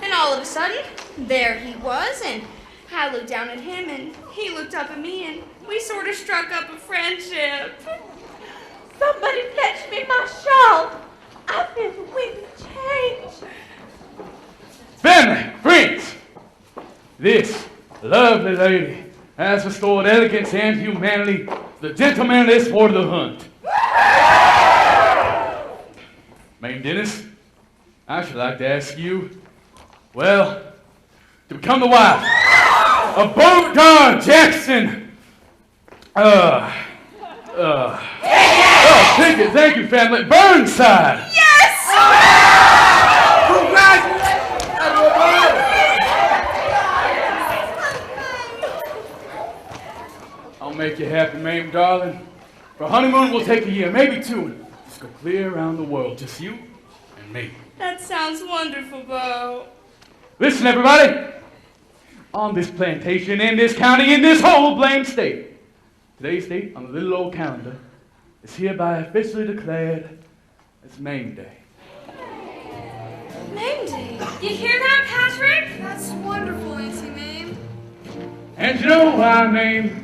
And all of a sudden, there he was, and I looked down at him, and he looked up at me, and we sort of struck up a friendship. Somebody fetch me my shawl! I feel the wind change. Family, friends, this lovely lady has restored elegance and humanity to the gentlemanly sport of the hunt. Mame Dennis, I should like to ask you, well, to become the wife of Beauregard Jackson. Thank you, family. Burnside. Yes! I'll make you happy, Mame, darling. For honeymoon, we'll take a year, maybe two, and just go clear around the world, just you and me. That sounds wonderful, Beau. Listen, everybody. On this plantation, in this county, in this whole blamed state, today's date on the little old calendar is hereby officially declared as Mame Day. Mame Day. You hear that, Patrick? That's wonderful, Auntie Mame. And you know why, Mame?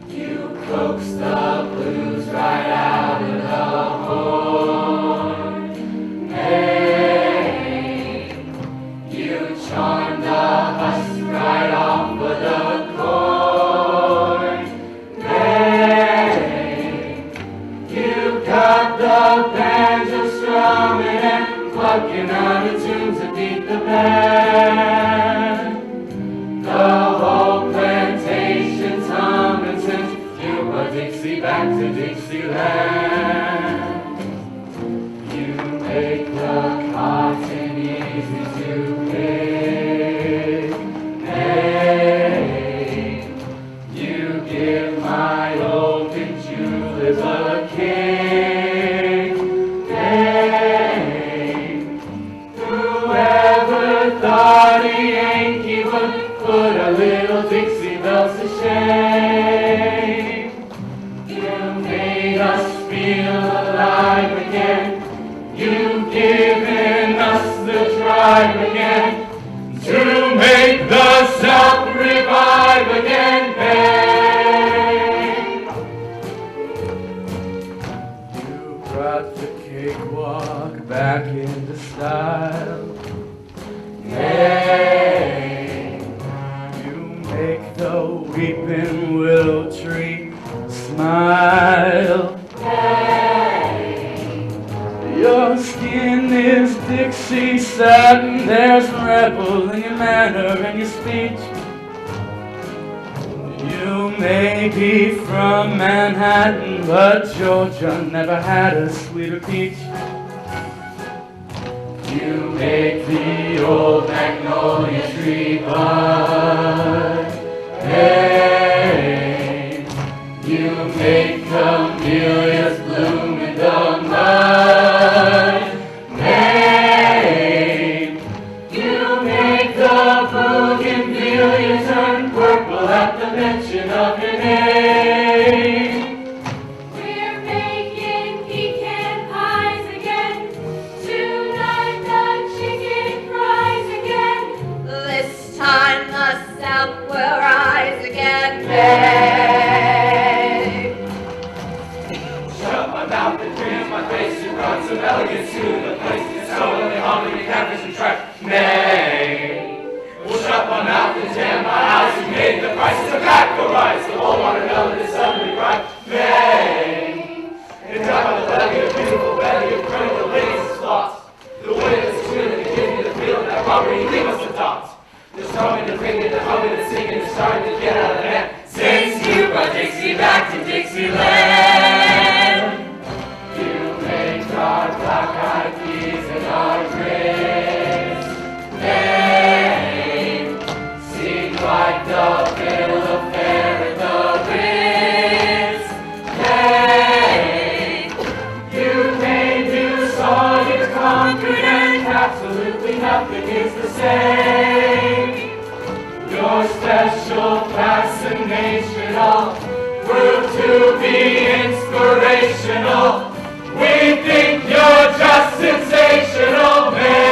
You coax the blues right out of the horn. Hey, you charm the husk right off of the corn. Hey, you got the banjo strumming and plucking out of tunes that beat the band. The whole plantation's humming since Cuba Dixie back to Dixieland. You make the cotton easy to pick. Hey, you give my old pink tulips a kick. Hey, whoever thought a Yankee would put a little Dixie Bells to shame? You made us feel alive again. You've given revive again. To make the South revive again. You brought the cakewalk back into style. May, you make the weeping willow tree smile. Your skin is Dixie satin, there's rebel in your manner and your speech. You may be from Manhattan, but Georgia never had a sweeter peach. You make the old magnolia tree bud. Hey, you make camellias bloom in the mud. May, you make the bougainvillea turn purple at the mention of your name. We're making pecan pies again. Tonight the chicken cries again. This time the South will rise again. Shut my mouth and dream my face. You brought some elegance to the place. It's so only harmony campus and track. Nay, we'll shut my mouth and jam my eyes. You made the prices of tobacco rise. The whole watermelon is suddenly ripe. Nay, and down by the levee, a beautiful belly of criminal ladies is lost. The wind is screaming to give me the feeling that robbery leave us adopt. The strumming, the ringing, the humming, the singing is starting to get out of hand. Since you brought Dixie back to Dixieland, you make our black-eyed peas and our grapes. Name, sing like the bill of fare in the Ritz. Name, you made, you saw, you conquered, and absolutely nothing is the same. Your special fascination all proved to be inspirational. We think you're just sensational, man.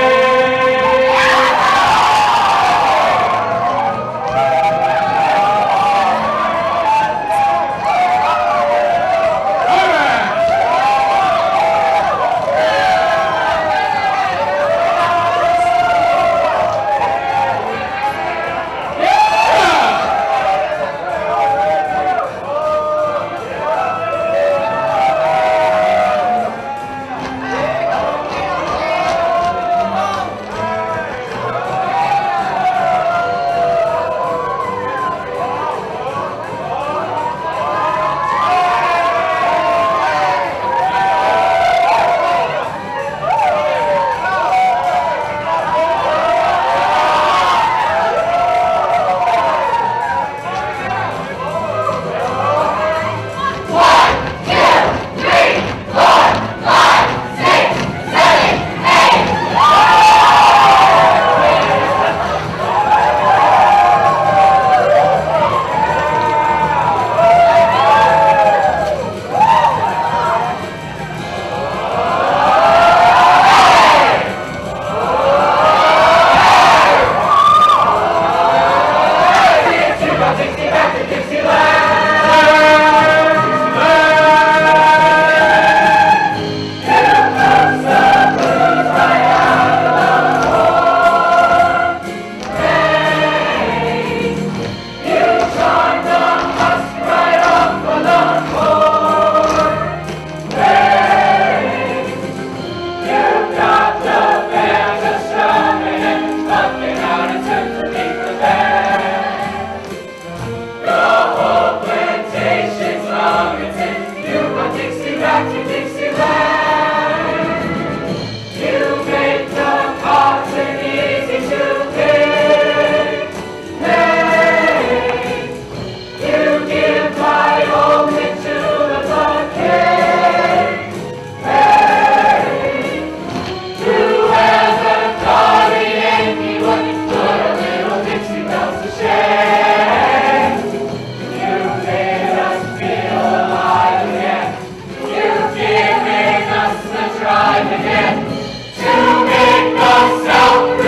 Again, to make the South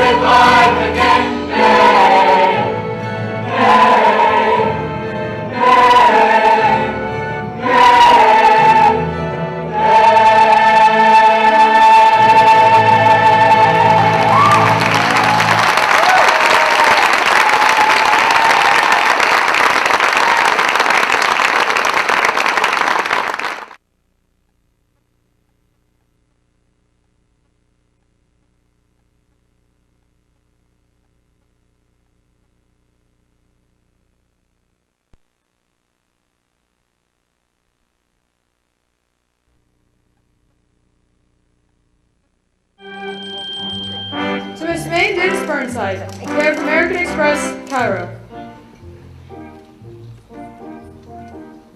Mame Dennis Burnside. Care of American Express, Cairo.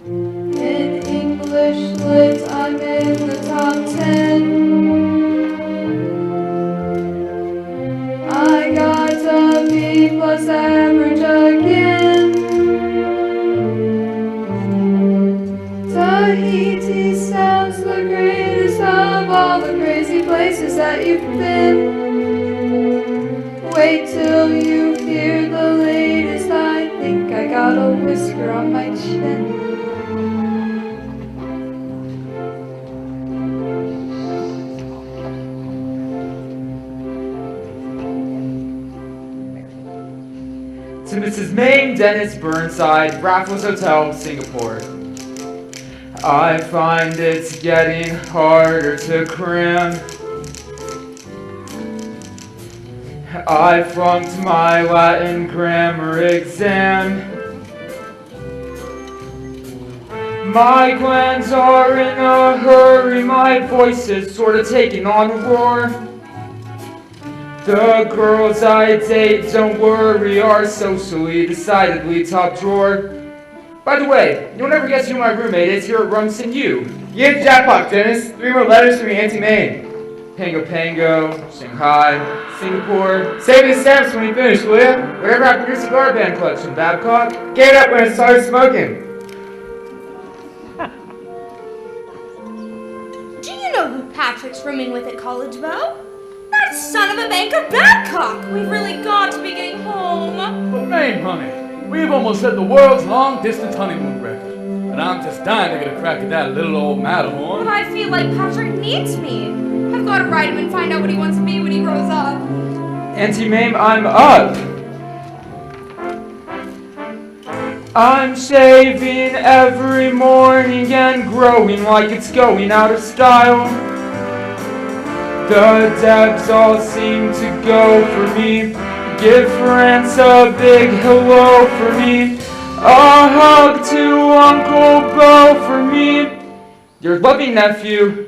In English lit, I'm in the top 10. I got a B+ average again. Tahiti sounds the greatest of all the crazy places that you've been. Wait till you hear the latest. I think I got a whisker on my chin. To Mrs. Mame Dennis Burnside, Raffles Hotel, Singapore. I find it's getting harder to cram. I flunked my Latin grammar exam. My glands are in a hurry, my voice is sort of taking on a roar. The girls I date, don't worry, are socially decidedly top drawer. By the way, you'll never guess who my roommate is here at Rumson U. Yeah, jackpot, Dennis. 3 more letters from your Auntie Mame. Pango Pango, Shanghai, Singapore. Save the stamps when you finish, will ya? Whatever happened to your cigar band collection, Babcock? Gave it up when I started smoking. Do you know who Patrick's rooming with at college, Beau? That son of a banker Babcock! We've really got to be getting home. But Mame, honey, we've almost set the world's long-distance honeymoon record. And I'm just dying to get a crack at that little old Matterhorn. But I feel like Patrick needs me. I've got to write him and find out what he wants to be when he grows up. Auntie Mame, I'm up. I'm shaving every morning and growing like it's going out of style. The debs all seem to go for me. Give France a big hello for me. A hug to Uncle Beau for me. Your loving nephew,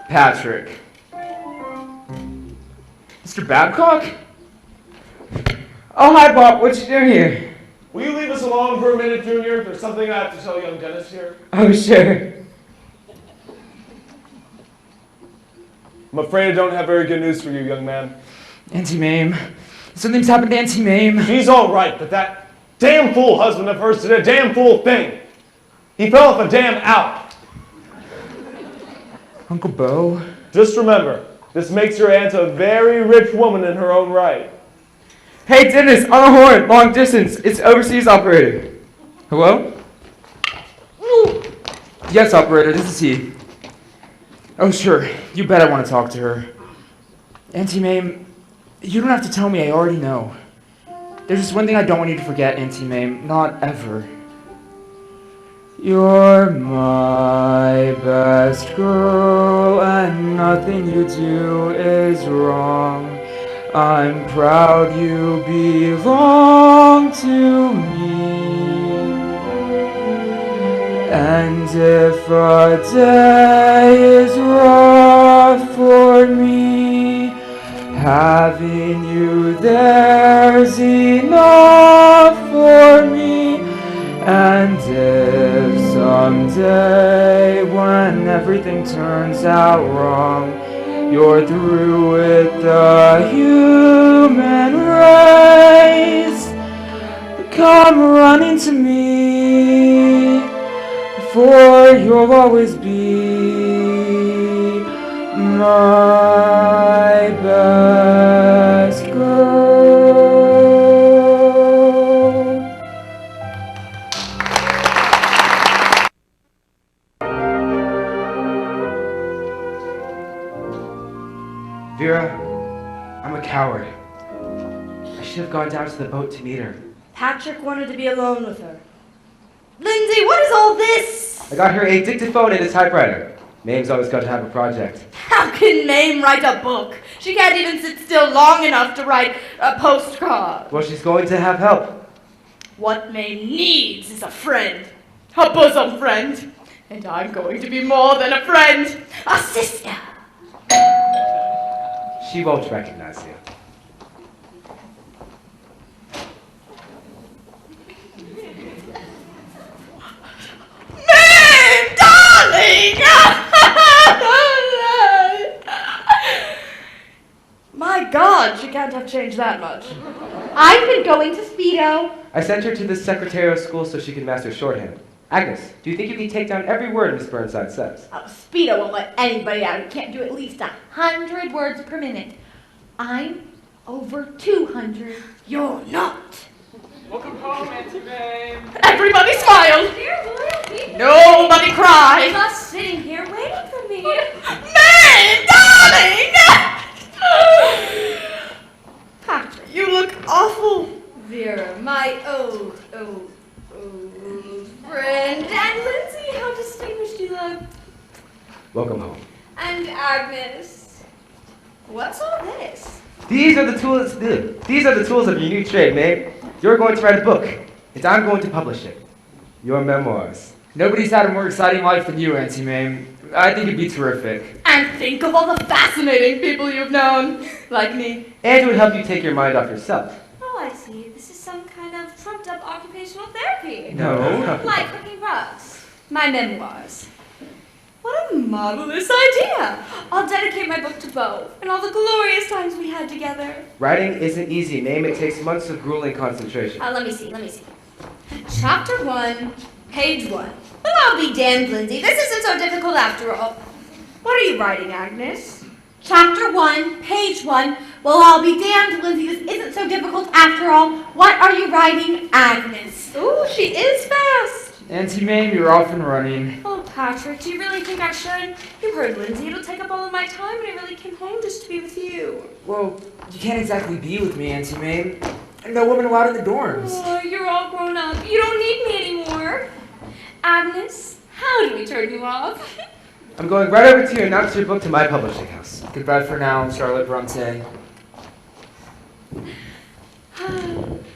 Patrick. Mr. Babcock? Oh, hi, Bob. What you doing here? Will you leave us alone for a minute, Junior? There's something I have to tell young Dennis here. Oh, sure. I'm afraid I don't have very good news for you, young man. Auntie Mame. Something's happened to Auntie Mame. She's all right, but that damn fool husband of hers did a damn fool thing. He fell off a damn out. Uncle Beau? Just remember, this makes your aunt a very rich woman in her own right. Hey, Dennis, on a horn, long distance. It's overseas operator. Hello? Yes, operator, this is he. Oh, sure. You bet I want to talk to her. Auntie Mame, you don't have to tell me, I already know. There's just one thing I don't want you to forget, Auntie Mame. Not ever. You're my best girl, and nothing you do is wrong. I'm proud you belong to me. And if a day is rough for me, having you there's enough for me. And if someday when everything turns out wrong, you're through with the human race, come running to me, for you'll always be my best girl. Vera, I'm a coward. I should have gone down to the boat to meet her. Patrick wanted to be alone with her. Lindsay, what is all this? I got her a dictaphone and a typewriter. Mame's always got to have a project. How can Mame write a book? She can't even sit still long enough to write a postcard. Well, she's going to have help. What Mame needs is a friend. A bosom friend. And I'm going to be more than a friend. A sister. She won't recognize you. Mame, darling! My God, she can't have changed that much. I've been going to Speedo. I sent her to the secretarial school so she can master shorthand. Agnes, do you think you can take down every word Miss Burnside says? Oh, Speedo won't let anybody out who can't do at least 100 words per minute. I'm over 200. You're not. Welcome home, Auntie Mame. Everybody smile. Dear loyalty. Nobody cry. Just sitting here waiting for me. Mame, darling! Patrick, you look awful. Vera, my old friend. And Lindsay, how distinguished you look. Welcome home. And Agnes. What's all this? These are the tools of your new trade, May. You're going to write a book, and I'm going to publish it. Your memoirs. Nobody's had a more exciting life than you, Auntie Mame. I think it'd be terrific. And think of all the fascinating people you've known, like me. And it would help you take your mind off yourself. Oh, I see. This is some kind of trumped-up occupational therapy. No. Like cooking rugs. My memoirs. What a marvelous idea. I'll dedicate my book to Beau and all the glorious times we had together. Writing isn't easy, Mame. It takes months of grueling concentration. Let me see. Chapter 1, page 1. Well, I'll be damned, Lindsay. This isn't so difficult after all. What are you writing, Agnes? Chapter 1, page 1. Well, I'll be damned, Lindsay. This isn't so difficult after all. What are you writing, Agnes? Ooh, she is fast. Auntie Mame, you're off and running. Oh, Patrick, do you really think I should? You heard Lindsay. It'll take up all of my time, and I really came home just to be with you. Well, you can't exactly be with me, Auntie Mame. No women allowed in the dorms. Oh, you're all grown up. You don't need me anymore. Agnes, how do we turn you off? I'm going right over to announce your book to my publishing house. Goodbye for now, Charlotte Bronte.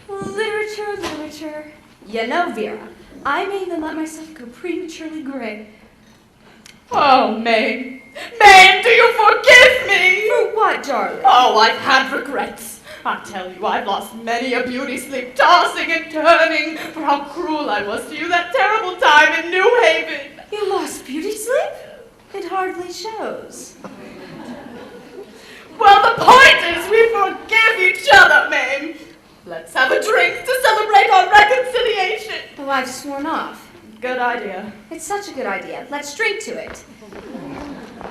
Literature. You know, Vera, I may even let myself go prematurely gray. Oh, Mame. Mame, do you forgive me? For what, darling? Oh, I've had regrets. I tell you, I've lost many a beauty sleep, tossing and turning, for how cruel I was to you that terrible time in New Haven. You lost beauty sleep? It hardly shows. Well, the point is we forgive each other, Mame. Let's have a drink to celebrate our reconciliation. Oh, I've sworn off. Good idea. It's such a good idea. Let's drink to it.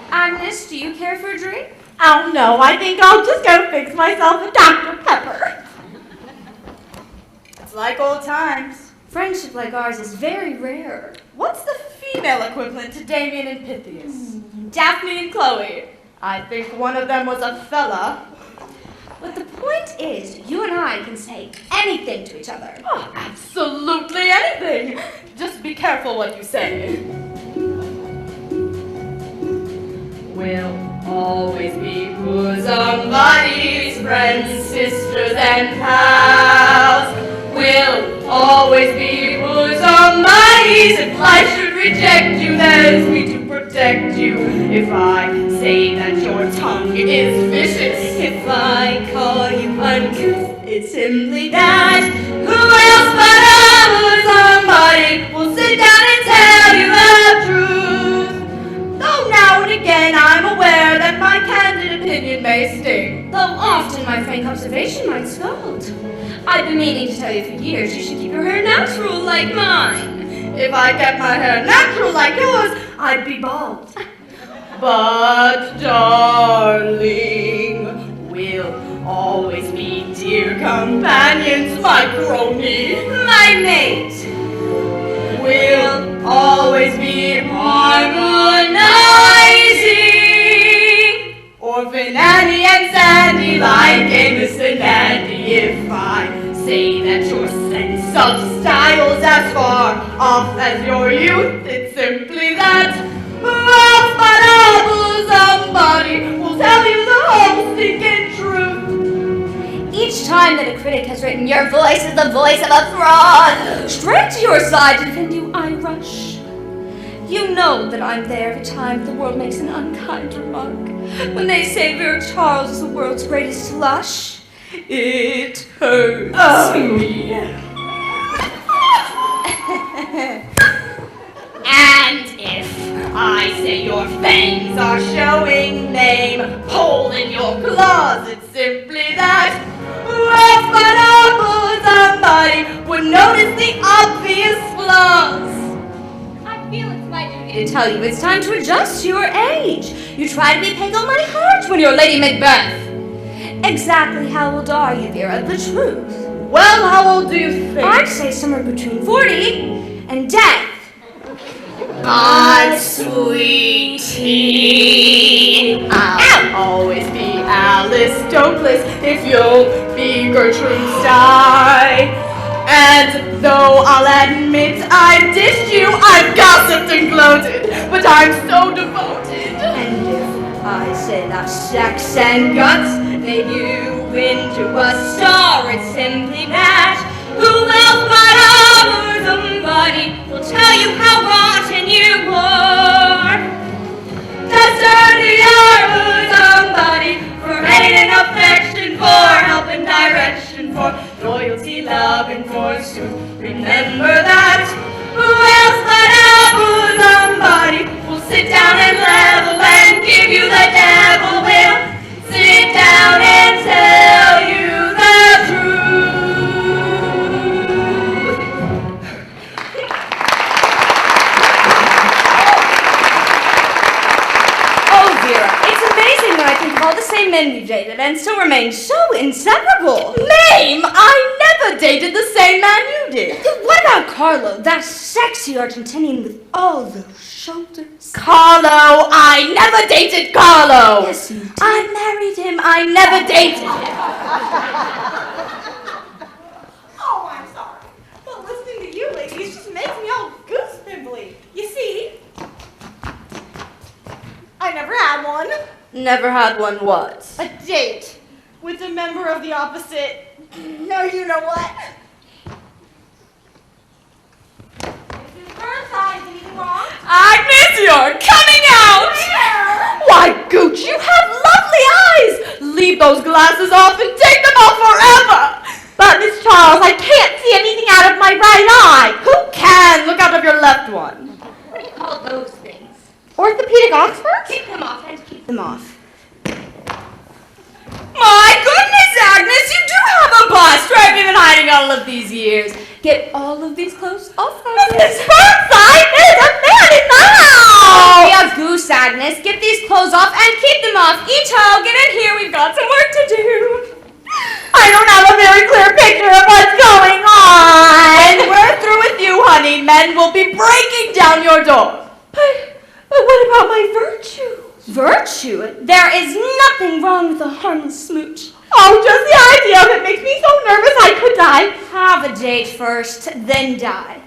Agnes, do you care for a drink? Oh, no, I think I'll just go fix myself a Dr. Pepper. It's like old times. Friendship like ours is very rare. What's the female equivalent to Damien and Pythias? Daphne and Chloe. I think one of them was a fella. But the point is, you and I can say anything to each other. Oh, absolutely anything. Just be careful what you say. We'll always be bosom buddies, friends, sisters, and pals. We'll always be bosom buddies. If life should reject you, there's me to protect you. If I say that your tongue is vicious, if I call you uncouth, it's simply that. Who else but a bosom buddy will sit down and tell you the truth? Though now and again I'm aware that my candid opinion may sting. Though often my frank observation might scold. I've been meaning to tell you for years you should keep your hair natural like mine. If I kept my hair natural like yours, I'd be bald. But, darling, we'll always be dear companions, my crony, my mate. We'll always be harmonizing. Orphan Annie and Sandy, like Amos and Andy. If I say that your sense of style's as far off as your youth, it's simply that. Who else but a bosom buddy will tell you the whole stinking truth? Each time that a critic has written, your voice is the voice of a fraud, straight to your side to defend you I rush. You know that I'm there every time the world makes an unkind remark. When they say Vera Charles is the world's greatest lush, it hurts me. And if I say your fangs are showing, name, hole in your closet, simply that. Rough but somebody would notice the obvious flaws. I feel it's my duty to tell you it's time to adjust to your age. You try to be peg on my heart when you're Lady Macbeth. Exactly how old are you, Vera? The truth. Well, how old do you think? I'd say somewhere between 40 and death. My sweetie, I'll always be Alice Stokely if you'll be Gertrude Stye. And though I'll admit I've dissed you, I've gossiped and gloated, but I'm so devoted. And if I say that sex and guts made you into a star, it's simply that. Who else but our somebody will tell you how rotten you are? That's dirty somebody for hate and affection, for help and direction, for loyalty, love, and forsooth. Remember that. Who else but our somebody will sit down and level and give you the devil will sit down and tell you the truth. All the same men we've dated and still remain so inseparable. Mame, I never dated the same man you did. What about Carlo, that sexy Argentinian with all those shoulders? Carlo, I never dated Carlo. Yes, you did. I married him, I never dated him. Oh, I'm sorry, but listening to you ladies just makes me all goose pimply. You see, I never had one. Never had one what? A date with a member of the opposite. No, you know what? Mrs. Burnside, anything wrong? Agnes, you're coming out! Why, Gooch, you have lovely eyes! Leave those glasses off and take them off forever! But, Miss Charles, I can't see anything out of my right eye. Who can? Look out of your left one. What do you call those things? Orthopedic Oxford? Keep them off and keep them off. My goodness, Agnes, you do have a bust. Where have you been hiding all of these years? Get all of these clothes off, Miss Burnside, there's a man in the house! Don't be a goose, Agnes. Get these clothes off and keep them off. Ito, get in here. We've got some work to do. I don't have a very clear picture of what's going on. When we're through with you, honey, men will be breaking down your door. But what about my virtue? Virtue? There is nothing wrong with a harmless smooch. Oh, just the idea of it makes me so nervous I could die. Have a date first, then die.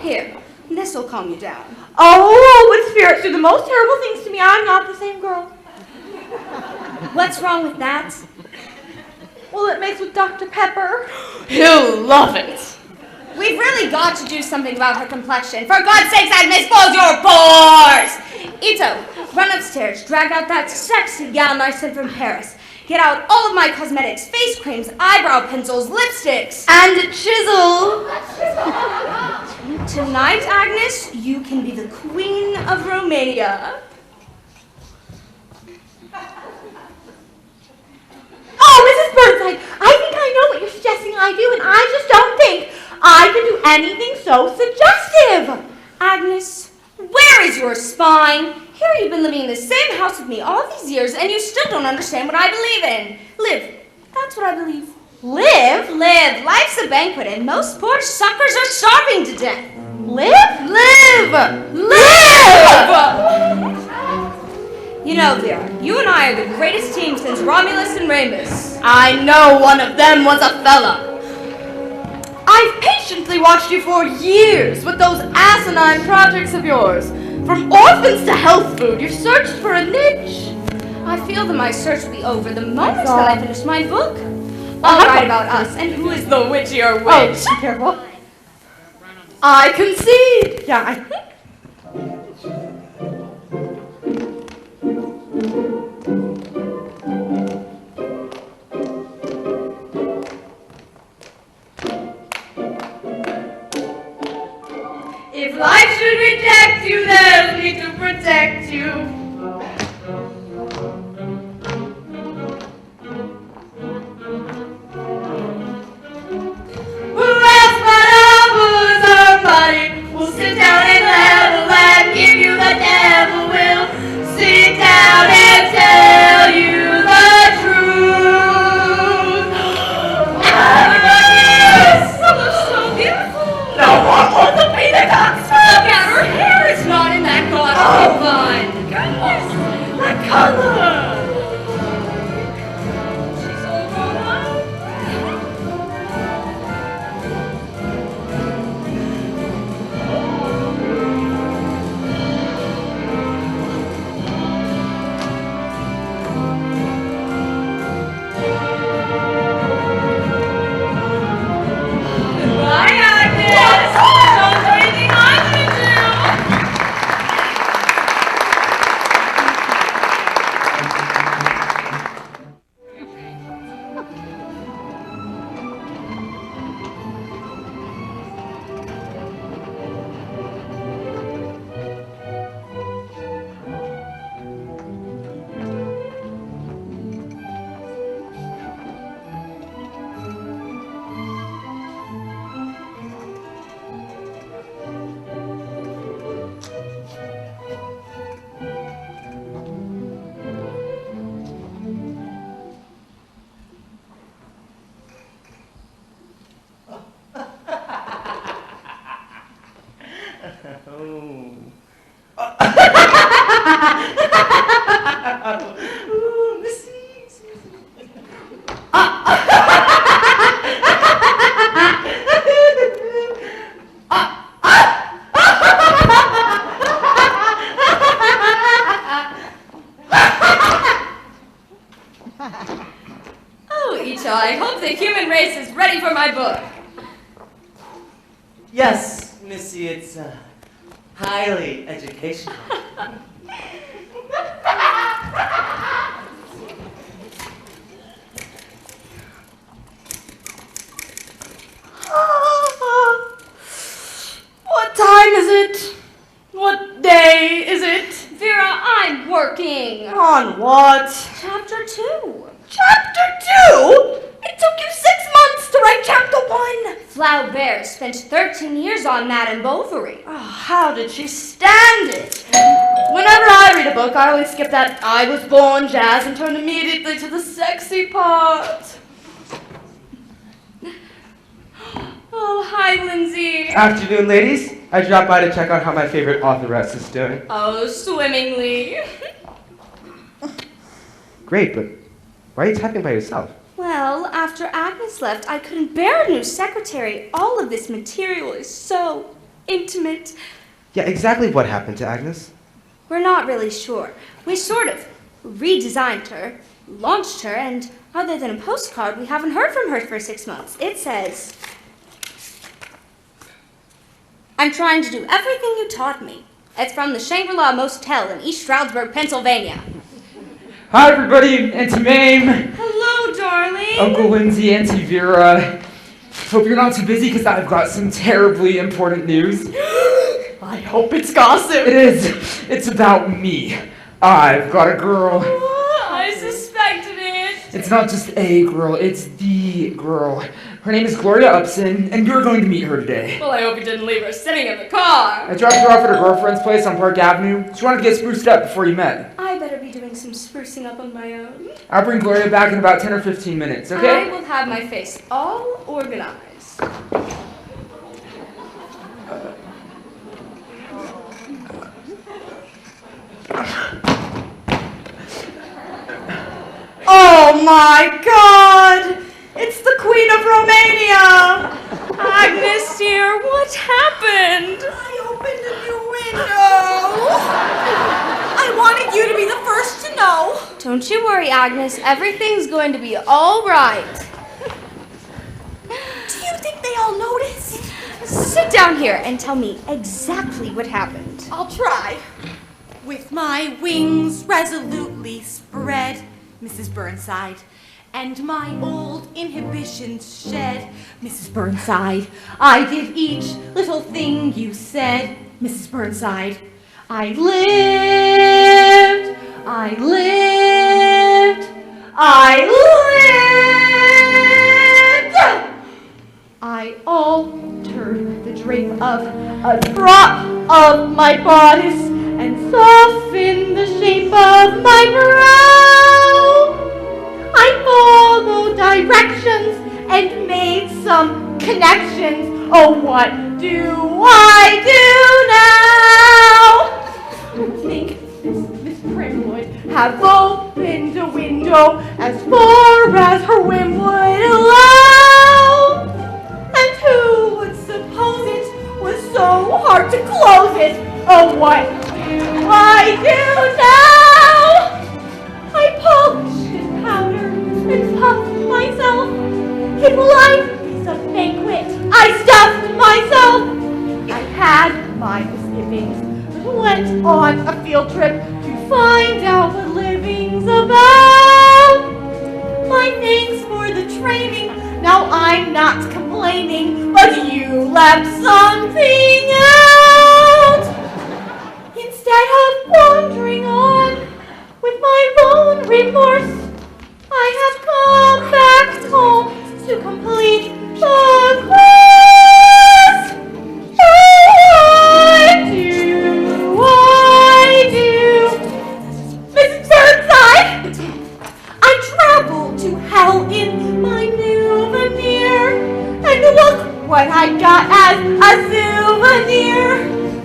Here, this'll calm you down. Oh, but spirits do the most terrible things to me. I'm not the same girl. What's wrong with that? Well, it makes with Dr. Pepper. He'll love it. We've really got to do something about her complexion. For God's sakes, Agnes, close your pores! Ito, run upstairs, drag out that sexy gown I sent from Paris. Get out all of my cosmetics, face creams, eyebrow pencils, lipsticks. And a chisel. Tonight, Agnes, you can be the Queen of Romania. Oh, Mrs. Burnside, I think I know what you're suggesting I do, and I just don't think I can do anything so suggestive. Agnes, where is your spine? Here you've been living in the same house with me all these years, and you still don't understand what I believe in. Live. That's what I believe. Live? Live. Life's a banquet, and most poor suckers are starving to death. Live? Live! Live! You know, Vera, you and I are the greatest team since Romulus and Remus. I know one of them was a fella. I've patiently watched you for years with those asinine projects of yours. From orphans to health food, you've searched for a niche. I feel that my search will be over the moment that I finish my book. I'll write about us and who is the witchier witch. Oh, be careful. I concede. Yeah, I think color. She's all grown up. Bye, Agnes. Don't do anything I'm gonna do. Oh, Ito, I hope the human race is ready for my book. Yes, Missy, it's highly educational. What time is it? What day is it? Vera, I'm working. On what? Chapter 2. Chapter 2? It took you 6 months to write chapter 1. Flaubert spent 13 years on Madame Bovary. Oh, how did she stand it? Whenever I read a book, I always skip that I was born jazz and turn immediately to the sexy part. Oh, hi, Lindsay. Afternoon, ladies. I dropped by to check on how my favorite authoress is doing. Oh, swimmingly. Great, but why are you typing by yourself? Well, after Agnes left, I couldn't bear a new secretary. All of this material is so intimate. Yeah, exactly what happened to Agnes? We're not really sure. We sort of redesigned her, launched her, and other than a postcard, we haven't heard from her for 6 months. It says, I'm trying to do everything you taught me. It's from the Shangri-La Motel in East Stroudsburg, Pennsylvania. Hi, everybody. Auntie Mame. Hello, darling. Uncle Lindsay, Auntie Vera. Hope you're not too busy because I've got some terribly important news. I hope it's gossip. It is. It's about me. I've got a girl. I suspected it. It's not just a girl, it's the girl. Her name is Gloria Upson, and you're going to meet her today. Well, I hope you didn't leave her sitting in the car. I dropped her off at her girlfriend's place on Park Avenue. She wanted to get spruced up before you met. I better be doing some sprucing up on my own. I'll bring Gloria back in about 10 or 15 minutes, okay? I will have my face all organized. Oh my God! It's the Queen of Romania! Agnes, dear, what happened? I opened a new window! I wanted you to be the first to know! Don't you worry, Agnes. Everything's going to be all right. Do you think they all noticed? Sit down here and tell me exactly what happened. I'll try. With my wings resolutely spread, Mrs. Burnside, and my old inhibitions shed, Mrs. Burnside, I did each little thing you said, Mrs. Burnside. I lived, I altered the drape of a drop of my bodice and softened the shape of my brow. I followed directions and made some connections. Oh, what do I do now? Think Miss Primwood have opened a window as far as her whim would allow. And who would suppose it was so hard to close it? Oh, what do I do now? I polished and powdered and puffed myself. If life is a banquet, I stuffed myself. I had my misgivings, but went on a field trip to find out what living's about. My thanks for the training, now I'm not complaining, but you left something out. Instead of wandering on with my lone remorse, I have come back home to complete the course. I do. Mrs. Burnside, I traveled to hell in my new veneer, and look what I got as a souvenir.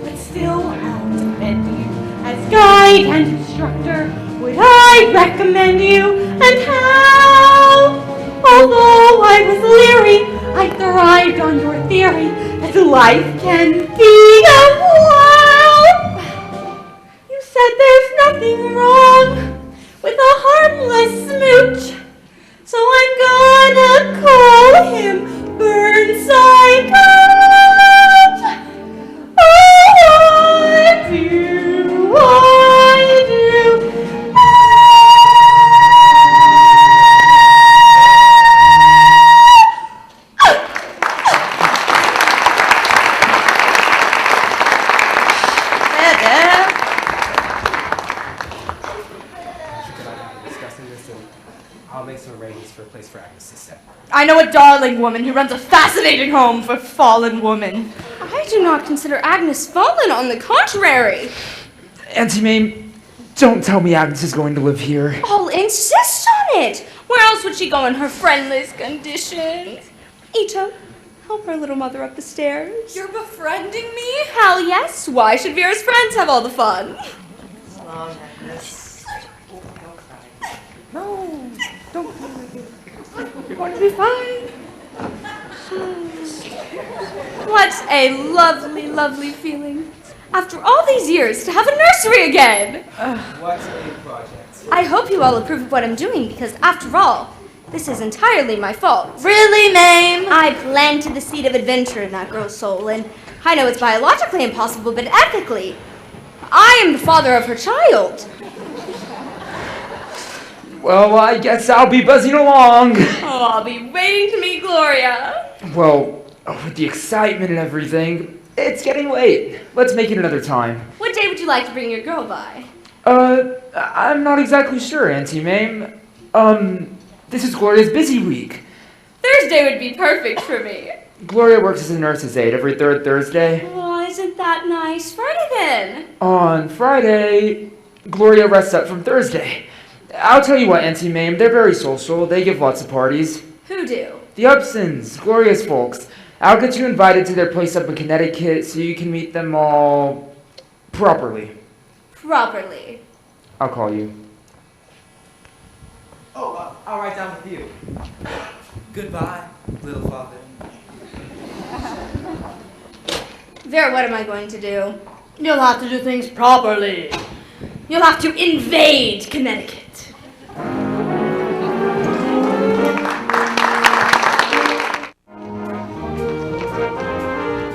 But still, I'll defend you as guide and instructor. Would I recommend you, and how? Although I was leery, I thrived on your theory that life can be a wow. You said there's nothing wrong with a harmless smooch, so I'm gonna call him Burnside Gooch. Oh, I do. For a place for Agnes to stay. I know a darling woman who runs a fascinating home for fallen women. I do not consider Agnes fallen, on the contrary. Auntie Mame, don't tell me Agnes is going to live here. I'll insist on it. Where else would she go in her friendless condition? Ito, help our little mother up the stairs. You're befriending me? Hell yes. Why should Vera's friends have all the fun? Long, Agnes. No, don't cry like this. You're going to be fine. What a lovely, lovely feeling. After all these years, to have a nursery again. What a project. I hope you all approve of what I'm doing, because after all, this is entirely my fault. Really, Mame? I planted the seed of adventure in that girl's soul, and I know it's biologically impossible, but ethically, I am the father of her child. Well, I guess I'll be buzzing along. Oh, I'll be waiting to meet Gloria. Well, with the excitement and everything, it's getting late. Let's make it another time. What day would you like to bring your girl by? I'm not exactly sure, Auntie Mame. This is Gloria's busy week. Thursday would be perfect for me. Gloria works as a nurse's aide every third Thursday. Oh, isn't that nice? Friday then. On Friday, Gloria rests up from Thursday. I'll tell you what, Auntie Mame, they're very social. They give lots of parties. Who do? The Upsons, Gloria's folks. I'll get you invited to their place up in Connecticut so you can meet them all properly. Properly. I'll call you. Oh, I'll ride down with you. Goodbye, little father. Vera, what am I going to do? You'll have to do things properly. You'll have to invade Connecticut.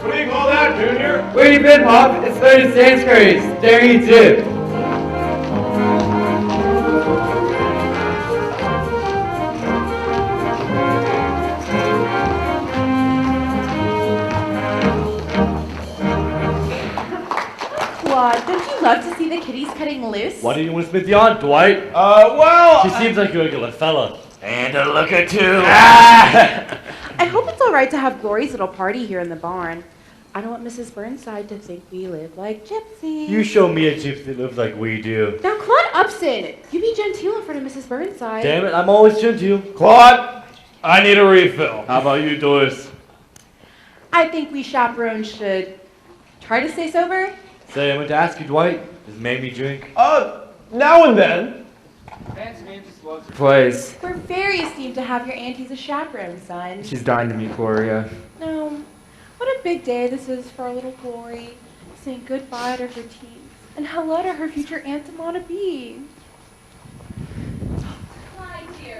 What do you call that, Junior? Where you been, Pop? It's learning Sanskrit. Staring at you. Claude, don't you love to see the kitties cutting loose? Why do you want to spit the aunt, Dwight? Well... She seems like a regular fella. And a looker too. I hope it's all right to have Glory's little party here in the barn. I don't want Mrs. Burnside to think we live like gypsies. You show me a gypsy that lives like we do. Now, Claude Upson, you be genteel in front of Mrs. Burnside. Damn it, I'm always genteel. Claude, I need a refill. How about you, Doris? I think we chaperones should try to stay sober, Say, I meant to ask you, Dwight, does Mame drink? Now and then. Place. We're very esteemed to have your auntie as a chaperone, son. She's dying to meet Gloria. No. What a big day this is for our little Glory. Saying goodbye to her teens and hello to her future aunt and wanna-be.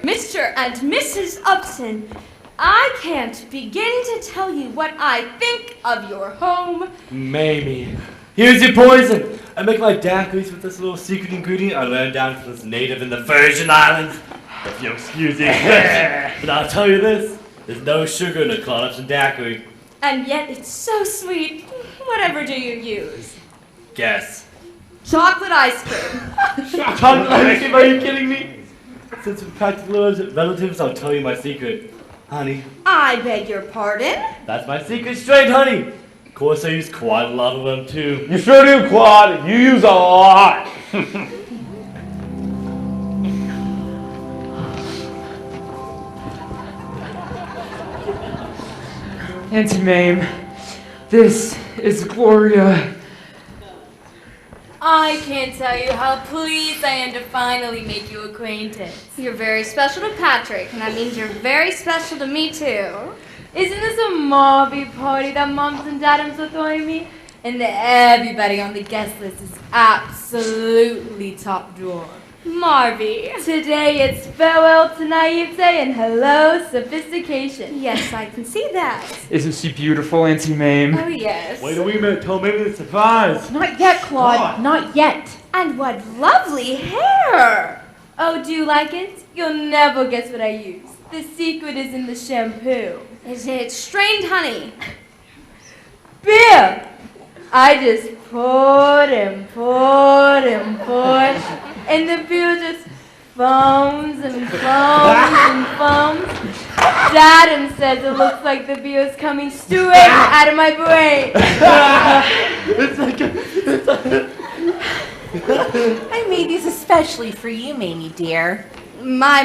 Mr. and Mrs. Upson, I can't begin to tell you what I think of your home. Mame. Here's your poison. I make my daiquiris with this little secret ingredient I learned down from this native in the Virgin Islands. If you'll excuse the expression. But I'll tell you this, there's no sugar in a Claude Upson daiquiri. And yet it's so sweet. Whatever do you use? Guess. Chocolate ice cream. Chocolate ice cream, are you kidding me? Since we're practical relatives, I'll tell you my secret. Honey. I beg your pardon? That's my secret straight, honey. Of course, I use quite a lot of them, too. You sure do, Claude. You use a lot. Auntie Mame, this is Gloria. I can't tell you how pleased I am to finally make you acquaintance. You're very special to Patrick, and that means you're very special to me, too. Isn't this a mobby party that Mums and Dadums are throwing me? And everybody on the guest list is absolutely top drawer. Marvy. Today it's farewell to naivete and hello sophistication. Yes, I can see that. Isn't she beautiful, Auntie Mame? Oh, yes. Wait a minute, tell Mame the surprise. Not yet, Claude. Not yet. And what lovely hair. Oh, do you like it? You'll never guess what I use. The secret is in the shampoo. Is it strained honey? Beer! I just poured and poured and poured, and the beer just foams and foams and foams. Dadum says it looks like the beer is coming straight out of my brain. I made these especially for you, Mamie dear. My,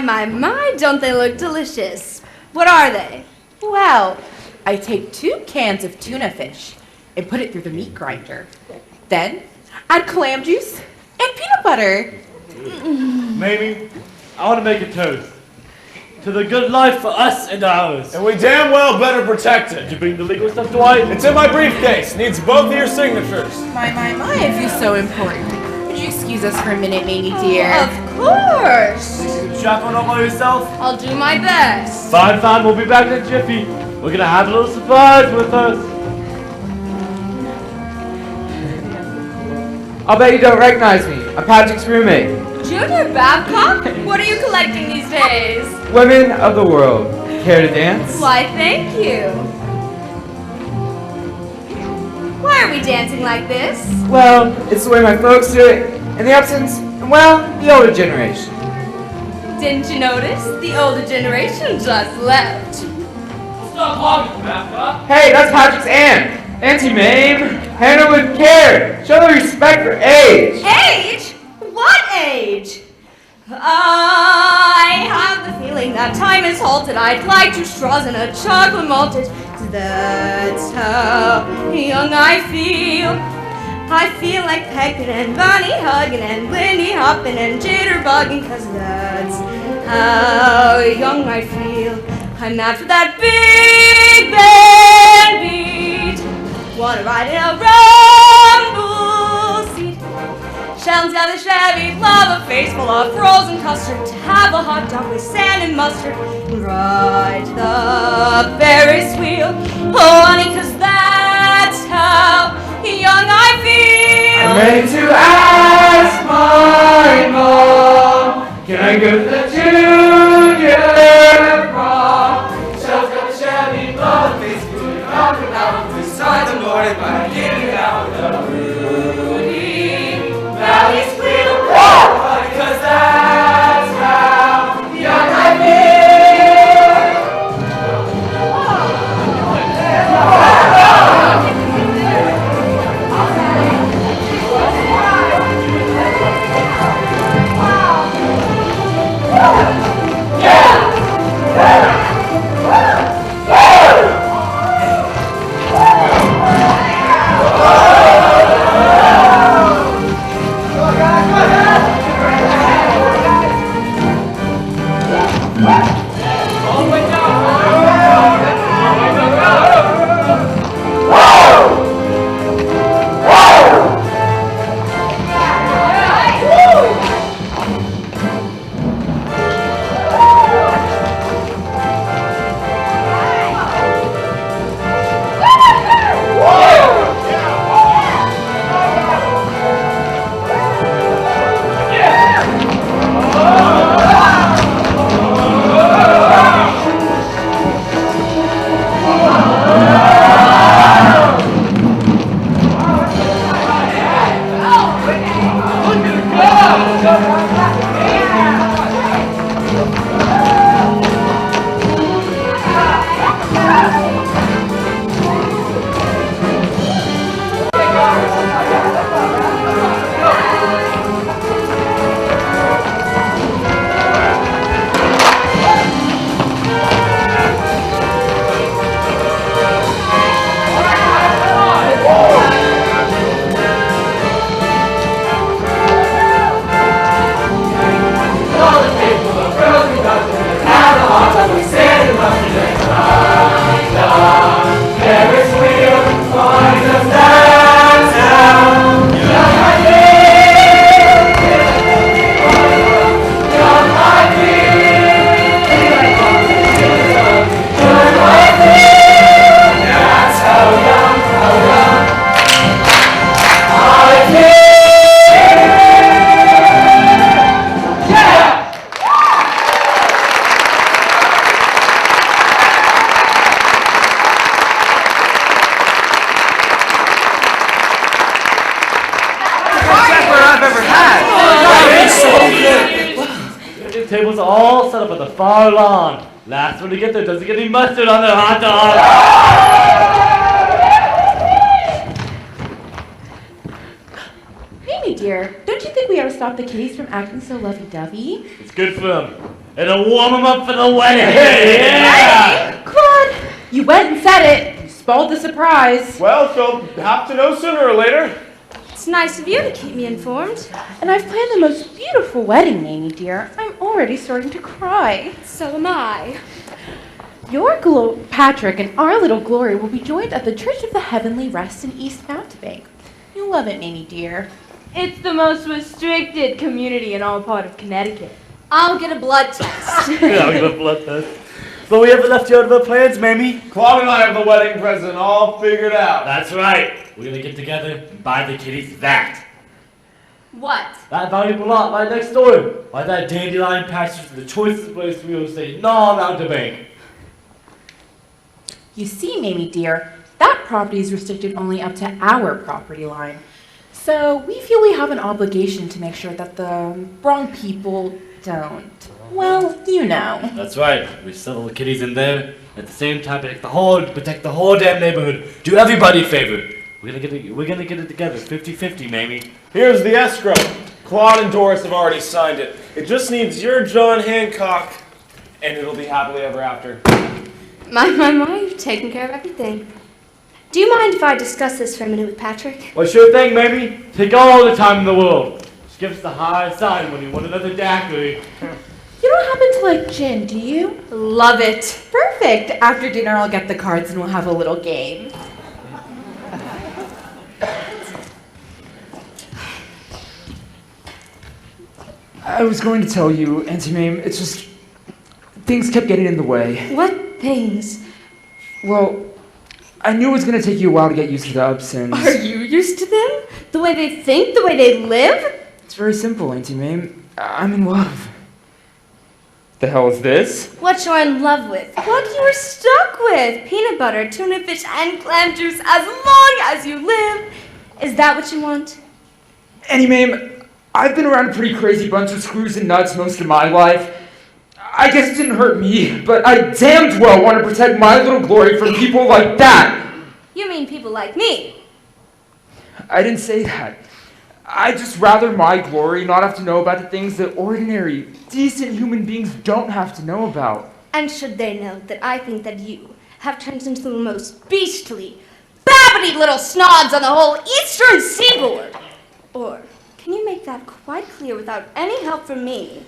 don't they look delicious? What are they? Well, I take 2 cans of tuna fish and put it through the meat grinder. Then add clam juice and peanut butter. Mamie, I want to make a toast. To the good life for us and ours. And we damn well better protect it. Did you bring the legal stuff, Dwight? It's in my briefcase. Needs both of your signatures. My, if you're so important. Would you excuse us for a minute, Mamie dear? Of course. You can chaperone all by yourself? I'll do my best. Fine, we'll be back in a jiffy. We're gonna have a little surprise with us. I'll bet you don't recognize me. I'm Patrick's roommate. Junior Babcock? What are you collecting these days? Women of the world. Care to dance? Why, thank you. Why are we dancing like this? Well, it's the way my folks do it. And the Upsons, and well, the older generation. Didn't you notice? The older generation just left. Stop hogging, Babcock. Hey, that's Patrick's aunt. Auntie Mame. Handle with care. Show the respect for age. Age? What age? I have the feeling that time is halted. I'd like 2 straws and a chocolate malted. That's how young I feel. I feel like pecking and bunny hugging and Lindy hopping and jitterbugging, 'cause that's how young I feel. I'm mad for that big band beat. Wanna ride in a rumble seat. Shells down the Chevy, love a face full of frozen custard. To have a hot dog with sand and mustard. And ride the Ferris wheel. Oh, honey, 'cause that's how young I feel. I'm ready to ask my mom, can I go to the junior prom? Shells got the Chevy, love a face full of talking about this time the morning by getting out the Rudy Valley squeal. Because that's how young I feel. Tables are all set up on the far lawn. Last one to get there doesn't get any mustard on their hot dog. Mame, dear, don't you think we ought to stop the kitties from acting so lovey-dovey? It's good for them. It'll warm them up for the wedding. Hey, Claude, you went and said it. You spoiled the surprise. Well, she'll have to know sooner or later. It's nice of you to keep me informed. And I've planned the most beautiful wedding, Mame, dear. I'm already starting to cry. So am I. Your Patrick and our little Glory will be joined at the Church of the Heavenly Rest in East Mountebank. You'll love it, Mame, dear. It's the most restricted community in all part of Connecticut. I'll get a blood test. Yeah, I'll get a blood test. But we haven't left you out of our plans, Mamie. Claude and I have the wedding present all figured out. That's right. We're gonna get together and buy the kitties that. What? That valuable lot right next door. Buy that dandelion pasture for the choicest place real estate in all Mountebank. You see, Mame, dear, that property is restricted only up to our property line. So we feel we have an obligation to make sure that the wrong people don't. Well, you know. That's right. We settle the kitties in there. At the same time, protect the whole damn neighborhood. Do everybody a favor. We're gonna get it together, 50-50, Mamie. Here's the escrow. Claude and Doris have already signed it. It just needs your John Hancock, and it'll be happily ever after. My, you've taken care of everything. Do you mind if I discuss this for a minute with Patrick? Well, sure thing, Mamie. Take all the time in the world. Just give us the high sign when you want another daiquiri. You don't happen to like gin, do you? Love it. Perfect. After dinner, I'll get the cards and we'll have a little game. I was going to tell you, Auntie Mame, it's just... things kept getting in the way. What things? Well, I knew it was going to take you a while to get used to the Upsons. Are you used to them? The way they think? The way they live? It's very simple, Auntie Mame. I'm in love. The hell is this? What you're in love with. What you're stuck with. Peanut butter, tuna fish, and clam juice as long as you live. Is that what you want? Auntie Mame, I've been around a pretty crazy bunch of screws and nuts most of my life. I guess it didn't hurt me, but I damned well want to protect my little Glory from people like that. You mean people like me? I didn't say that. I'd just rather my Glory not have to know about the things that ordinary, decent human beings don't have to know about. And should they know that I think that you have turned into the most beastly, babbity little snods on the whole eastern seaboard? Or can you make that quite clear without any help from me?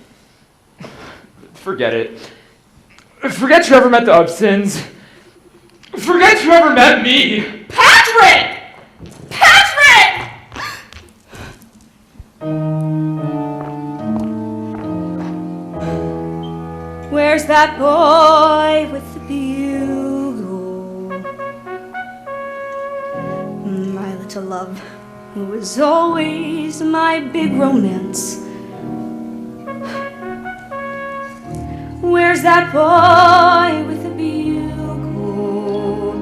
Forget it. Forget you ever met the Upsons. Forget you ever met me. Patrick! Patrick! Where's that boy with the bugle? My little love, who was always my big romance. Where's that boy with the bugle?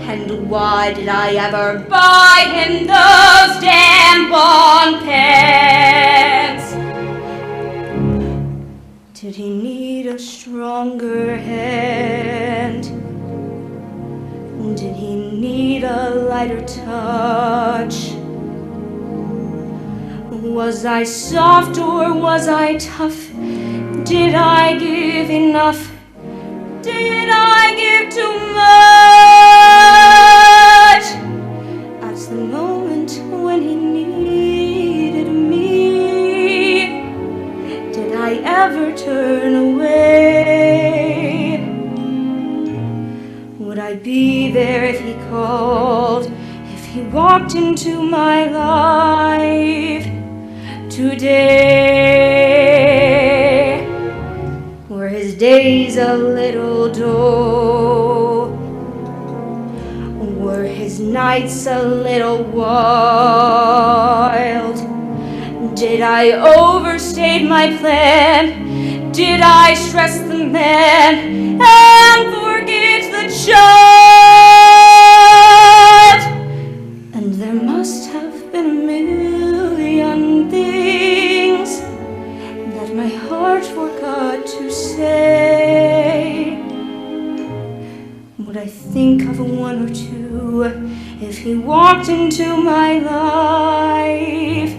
And why did I ever buy him those damn bon pants? stronger hand? Did he need a lighter touch? Was I soft or was I tough? Did I give enough? Did I give too much? At the moment when he needed me, did I ever turn away? Would I be there if he called, if he walked into my life today? Were his days a little dull? Were his nights a little wild? Did I overstate my plan? Did I stress the man and forget the child? And there must have been a million things that my heart forgot to say. Would I think of one or two if he walked into my life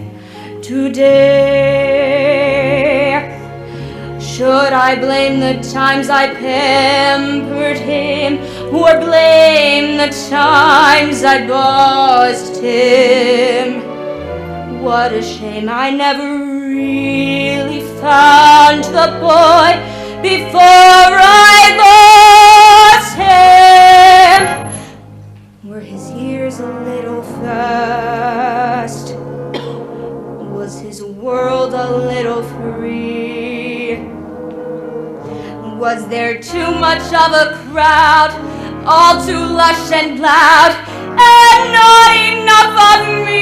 today? Should I blame the times I pampered him, or blame the times I bossed him? What a shame I never really found the boy before I lost him. Were his years a little fast? Was his world a little free? Was there too much of a crowd, all too lush and loud, and not enough of me?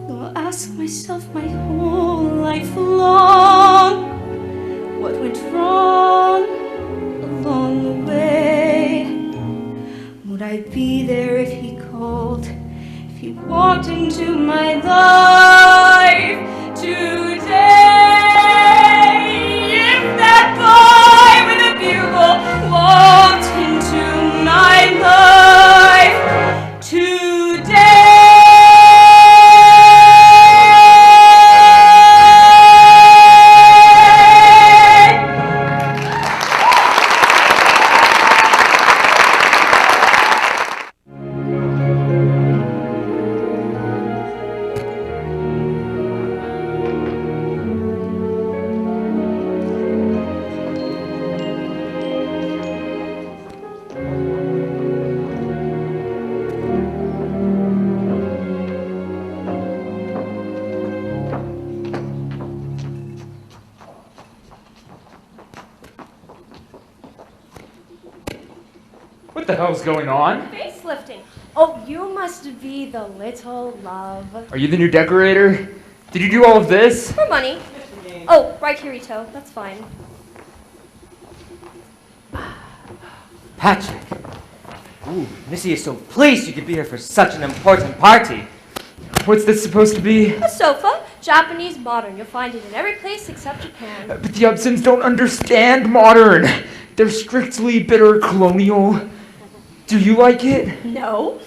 I'll ask myself my whole life long, what went wrong along the way? Would I be there if he called, if he walked into my life today? If that boy with a bugle walked into my life today. What the hell's going on? Facelifting. Oh, you must be the little love. Are you the new decorator? Did you do all of this? For money. Oh, right here, Ito. That's fine. Patrick. Ooh, Missy is so pleased you could be here for such an important party. What's this supposed to be? A sofa. Japanese modern. You'll find it in every place except Japan. But the Upsons don't understand modern. They're strictly bitter colonial. Do you like it? No.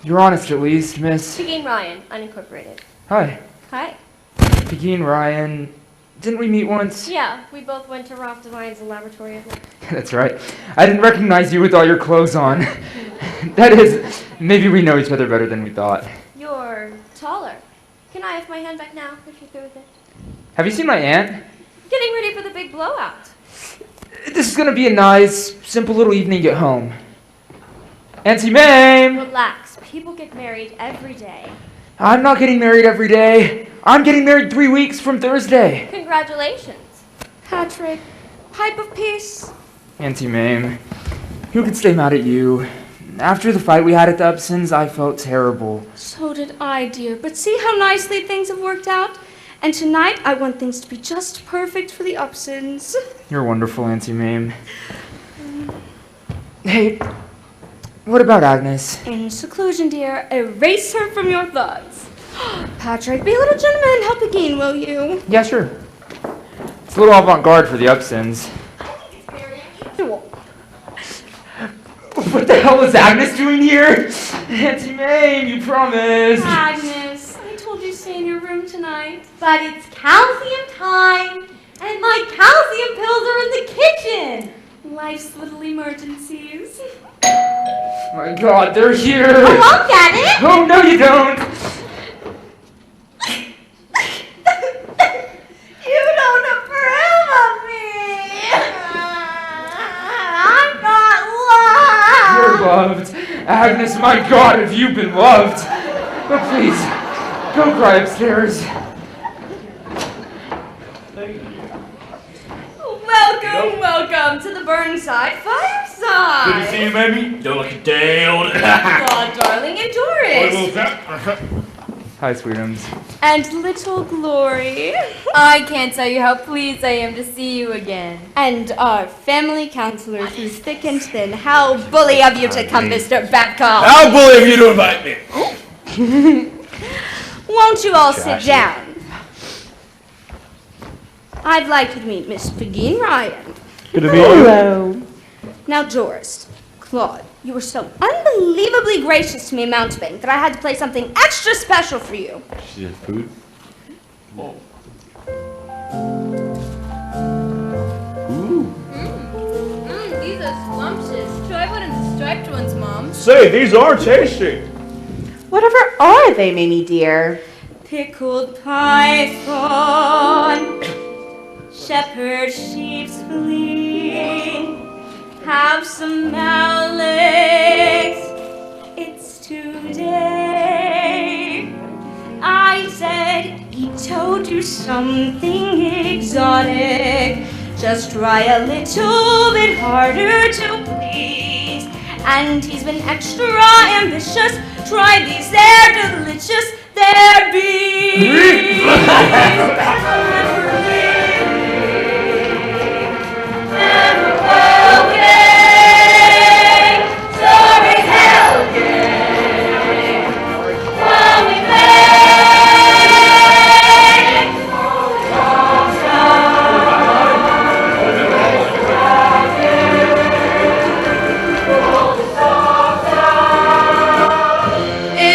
You're honest at least, miss. Pegeen Ryan, unincorporated. Hi. Hi. Pegeen Ryan. Didn't we meet once? Yeah, we both went to Ralph Devine's laboratory. That's right. I didn't recognize you with all your clothes on. That is, maybe we know each other better than we thought. You're taller. Can I have my hand back now, if you're through with it? Have you seen my aunt? Getting ready for the big blowout. This is gonna be a nice, simple little evening at home. Auntie Mame! Relax. People get married every day. I'm not getting married every day. I'm getting married 3 weeks from Thursday. Congratulations. Patrick, pipe of peace. Auntie Mame, who could stay mad at you? After the fight we had at the Upsons, I felt terrible. So did I, dear. But see how nicely things have worked out? And tonight, I want things to be just perfect for the Upsons. You're wonderful, Auntie Mame. Hey, what about Agnes? In seclusion, dear. Erase her from your thoughts. Patrick, be a little gentleman and help Aguirre, will you? Yeah, sure. It's a little avant-garde for the Upsons. What the hell is Agnes doing here? Auntie Mame, you promised. Agnes, I told you to stay in your room tonight. But it's calcium time, and my calcium pills are in the kitchen. Life's little emergencies. My God, they're here. Oh, I'll get it. Oh, no, you don't. You don't approve of me. I'm not loved. You're loved. Agnes, my God, have you been loved? But please, go cry upstairs. Welcome to the Burnside fireside. Good to see you, baby. Don't look a day older. Claude, darling, and Doris. Hi, sweetums. And little Glory. I can't tell you how pleased I am to see you again. And our family counselor through thick and thin. How bully of you to come, Mr. Babcock. How bully of you to invite me. Won't you all sit down? I'd like to meet Miss Peggy Ryan. Good to meet you. Hello. Now, Doris, Claude, you were so unbelievably gracious to me in Mountebank that I had to play something extra special for you. She has food? Oh. These are scrumptious. Try one of the striped ones, Mom. Say, these are tasty. Whatever are they, Mamie dear? Pickled python, shepherd sheep's fleece, have some Alex, it's today. I said, Ito, do something exotic, just try a little bit harder to please. And he's been extra ambitious, try these, they're delicious, they're bees. Never will gang, stories hell gang, while we bang, it's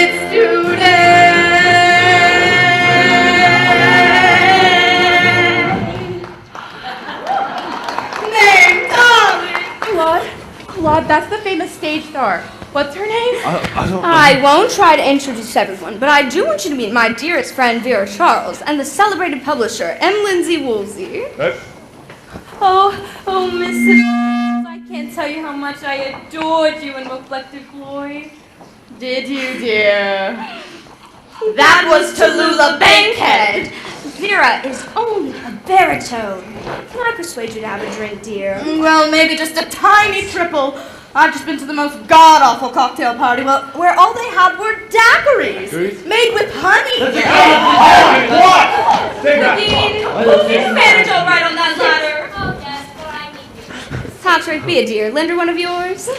Claude, that's the famous stage star. What's her name? I won't try to introduce everyone, but I do want you to meet my dearest friend Vera Charles and the celebrated publisher Lindsay Woolsey. Oh, Mrs. I can't tell you how much I adored you in Reflected Glory. Did you, dear? That was Tallulah Bankhead. Vera is only a baritone. Can I persuade you to have a drink, dear? Well, maybe just a tiny triple. I've just been to the most god-awful cocktail party where all they had were daiquiris made with honey. Devine, will you manage all right on that ladder? Oh, yes, but I need you. Patrick, be a dear. Lend her one of yours.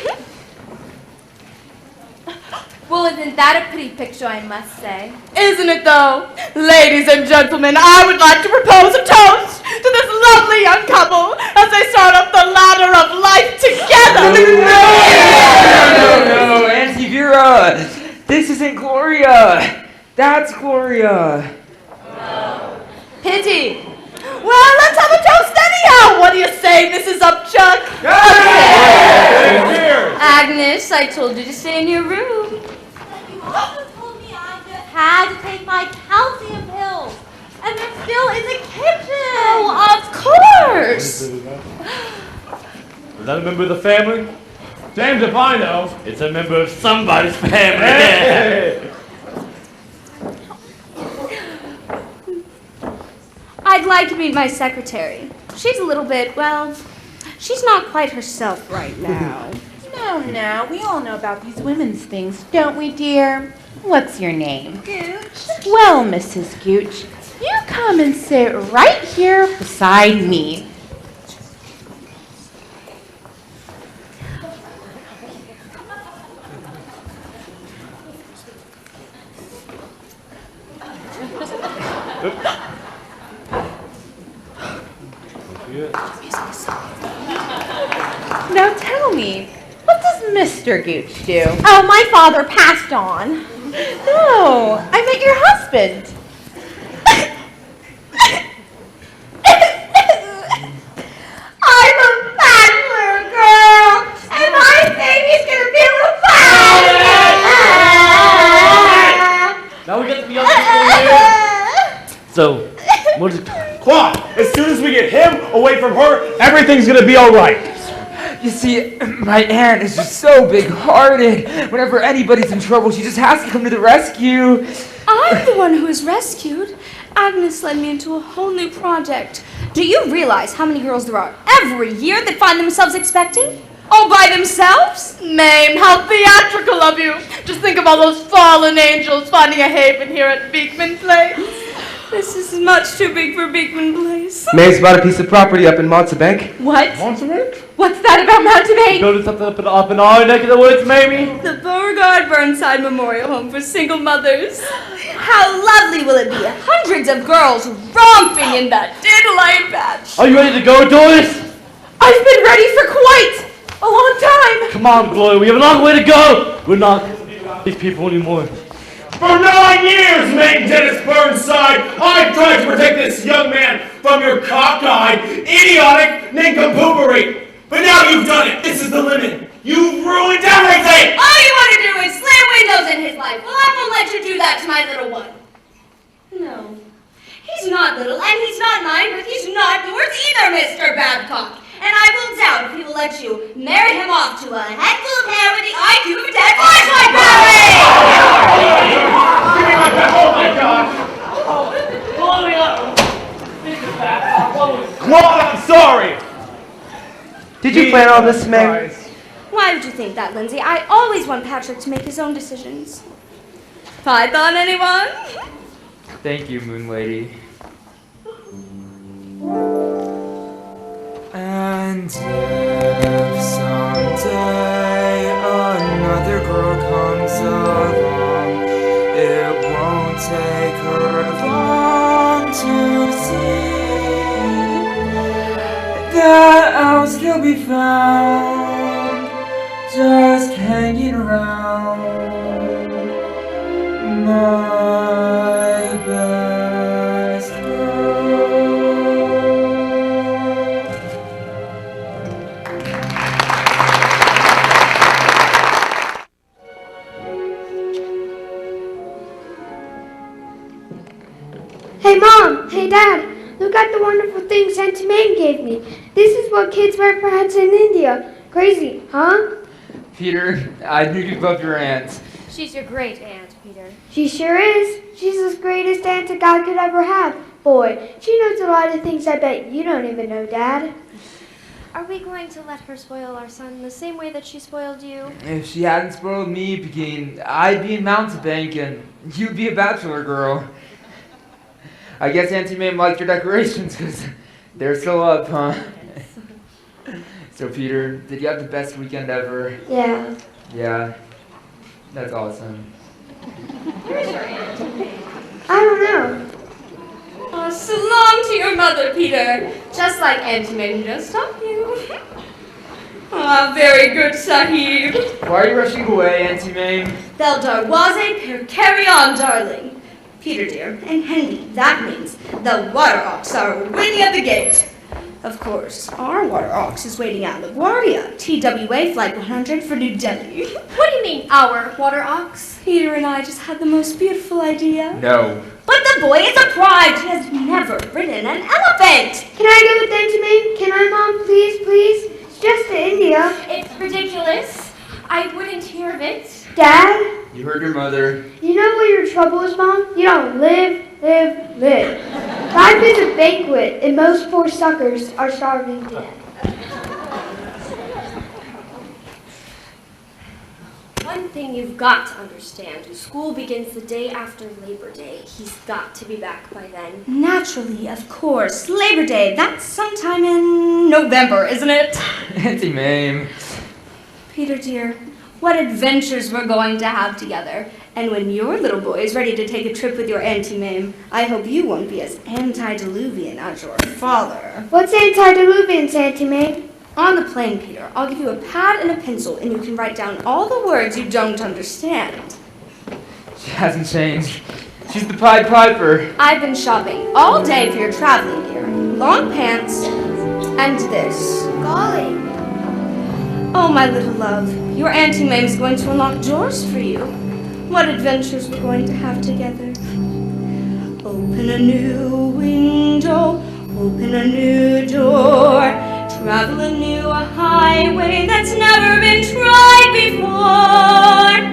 Well, isn't that a pretty picture, I must say? Isn't it, though? Ladies and gentlemen, I would like to propose a toast to this lovely young couple as they start up the ladder of life together. No, Auntie Vera. This isn't Gloria. That's Gloria. Pity. Well, let's have a toast anyhow. What do you say, Mrs. Upchuck? Agnes, I told you to stay in your room. You also told me I just had to take my calcium pills, and they're still in the kitchen. Oh, of course. Is that a member of the family? Damned if I know. It's a member of somebody's family. Hey! I'd like to meet my secretary. She's a little bit, well, she's not quite herself right now. No, we all know about these women's things, don't we, dear? What's your name? Gooch. Well, Mrs. Gooch, you come and sit right here beside me. Mr. Gooch do? Oh, my father passed on. No, I met your husband. I'm a bachelor girl, and my baby's gonna be a little Now we got to be on this here. So, what is it? Claude, as soon as we get him away from her, everything's gonna be alright. You see, my aunt is just so big-hearted. Whenever anybody's in trouble, she just has to come to the rescue. I'm the one who was rescued. Agnes led me into a whole new project. Do you realize how many girls there are every year that find themselves expecting? All by themselves? Mame, how theatrical of you! Just think of all those fallen angels finding a haven here at Beekman Place. This is much too big for Beekman Place. May's bought a piece of property up in Montebank. What? Montebank? What's that about Mountain? Building something up in our neck of the woods, maybe? The Beauregard Burnside Memorial Home for Single Mothers. How lovely will it be? Hundreds of girls romping in that diddly patch. Are you ready to go, Doris? I've been ready for quite a long time. Come on, Glory, we have a long way to go. We're not these people anymore. For 9 years, Maine Dennis Burnside, I've tried to protect this young man from your cockeyed, idiotic nincompoopery. But now you've done it. This is the limit. You've ruined everything. All you want to do is slam windows in his life. Well, I won't let you do that to my little one. No. He's not little, and he's not mine, but he's not yours either, Mr. Babcock. And I will doubt if he will let you marry him off to a handful of hair with the IQ of a dead flashlight battery! Give me my pen. Oh my God! Claude, I'm sorry! Did you plan all this, May? Why would you think that, Lindsay? I always want Patrick to make his own decisions. Python, anyone? Thank you, Moon Lady. And if someday another girl comes along, it won't take her long to see that I'll still be found, just hanging around my best Hey Mom, hey Dad, look at the wonderful things Auntie Mame gave me. This is what kids wear for hats in India. Crazy, huh? Peter, I knew you'd love your aunt. She's your great aunt, Peter. She sure is. She's the greatest aunt a guy could ever have. Boy, she knows a lot of things I bet you don't even know, Dad. Are we going to let her spoil our son the same way that she spoiled you? If she hadn't spoiled me, Begin, I'd be in Mountebank and you'd be a bachelor girl. I guess Auntie Mame liked your decorations because they're still up, huh? So Peter, did you have the best weekend ever? Yeah. Yeah. That's awesome. Where's your aunt? I don't know. Oh, so long to your mother, Peter. Just like Auntie Mame just taught you. Ah, very good, Sahib. Why are you rushing away, Auntie Mame? Bel darwaze per carry on, darling. Peter, dear, in Hindi, that means the water ox are waiting at the gate. Of course, our water ox is waiting at LaGuardia, TWA Flight 100 for New Delhi. What do you mean, our water ox? Peter and I just had the most beautiful idea. No. But the boy is a pride. He has never ridden an elephant. Can I go with Auntie Mame? Can I, Mom? Please, please? It's just to India. It's ridiculous. I wouldn't hear of it. Dad? You heard your mother. You know what your trouble is, Mom? You don't live. Life is a banquet, and most poor suckers are starving to death. One thing you've got to understand, school begins the day after Labor Day. He's got to be back by then. Naturally, of course. Labor Day, that's sometime in November, isn't it? Auntie Mame. Peter, dear, what adventures we're going to have together. And when your little boy is ready to take a trip with your Auntie Mame, I hope you won't be as antediluvian as your father. What's antediluvian, Auntie Mame? On the plane, Peter, I'll give you a pad and a pencil, and you can write down all the words you don't understand. She hasn't changed. She's the Pied Piper. I've been shopping all day for your traveling gear. Long pants, and this. Golly. Oh, my little love, your Auntie Mame's going to unlock doors for you. What adventures we're going to have together. Open a new window, open a new door, travel a new highway that's never been tried before.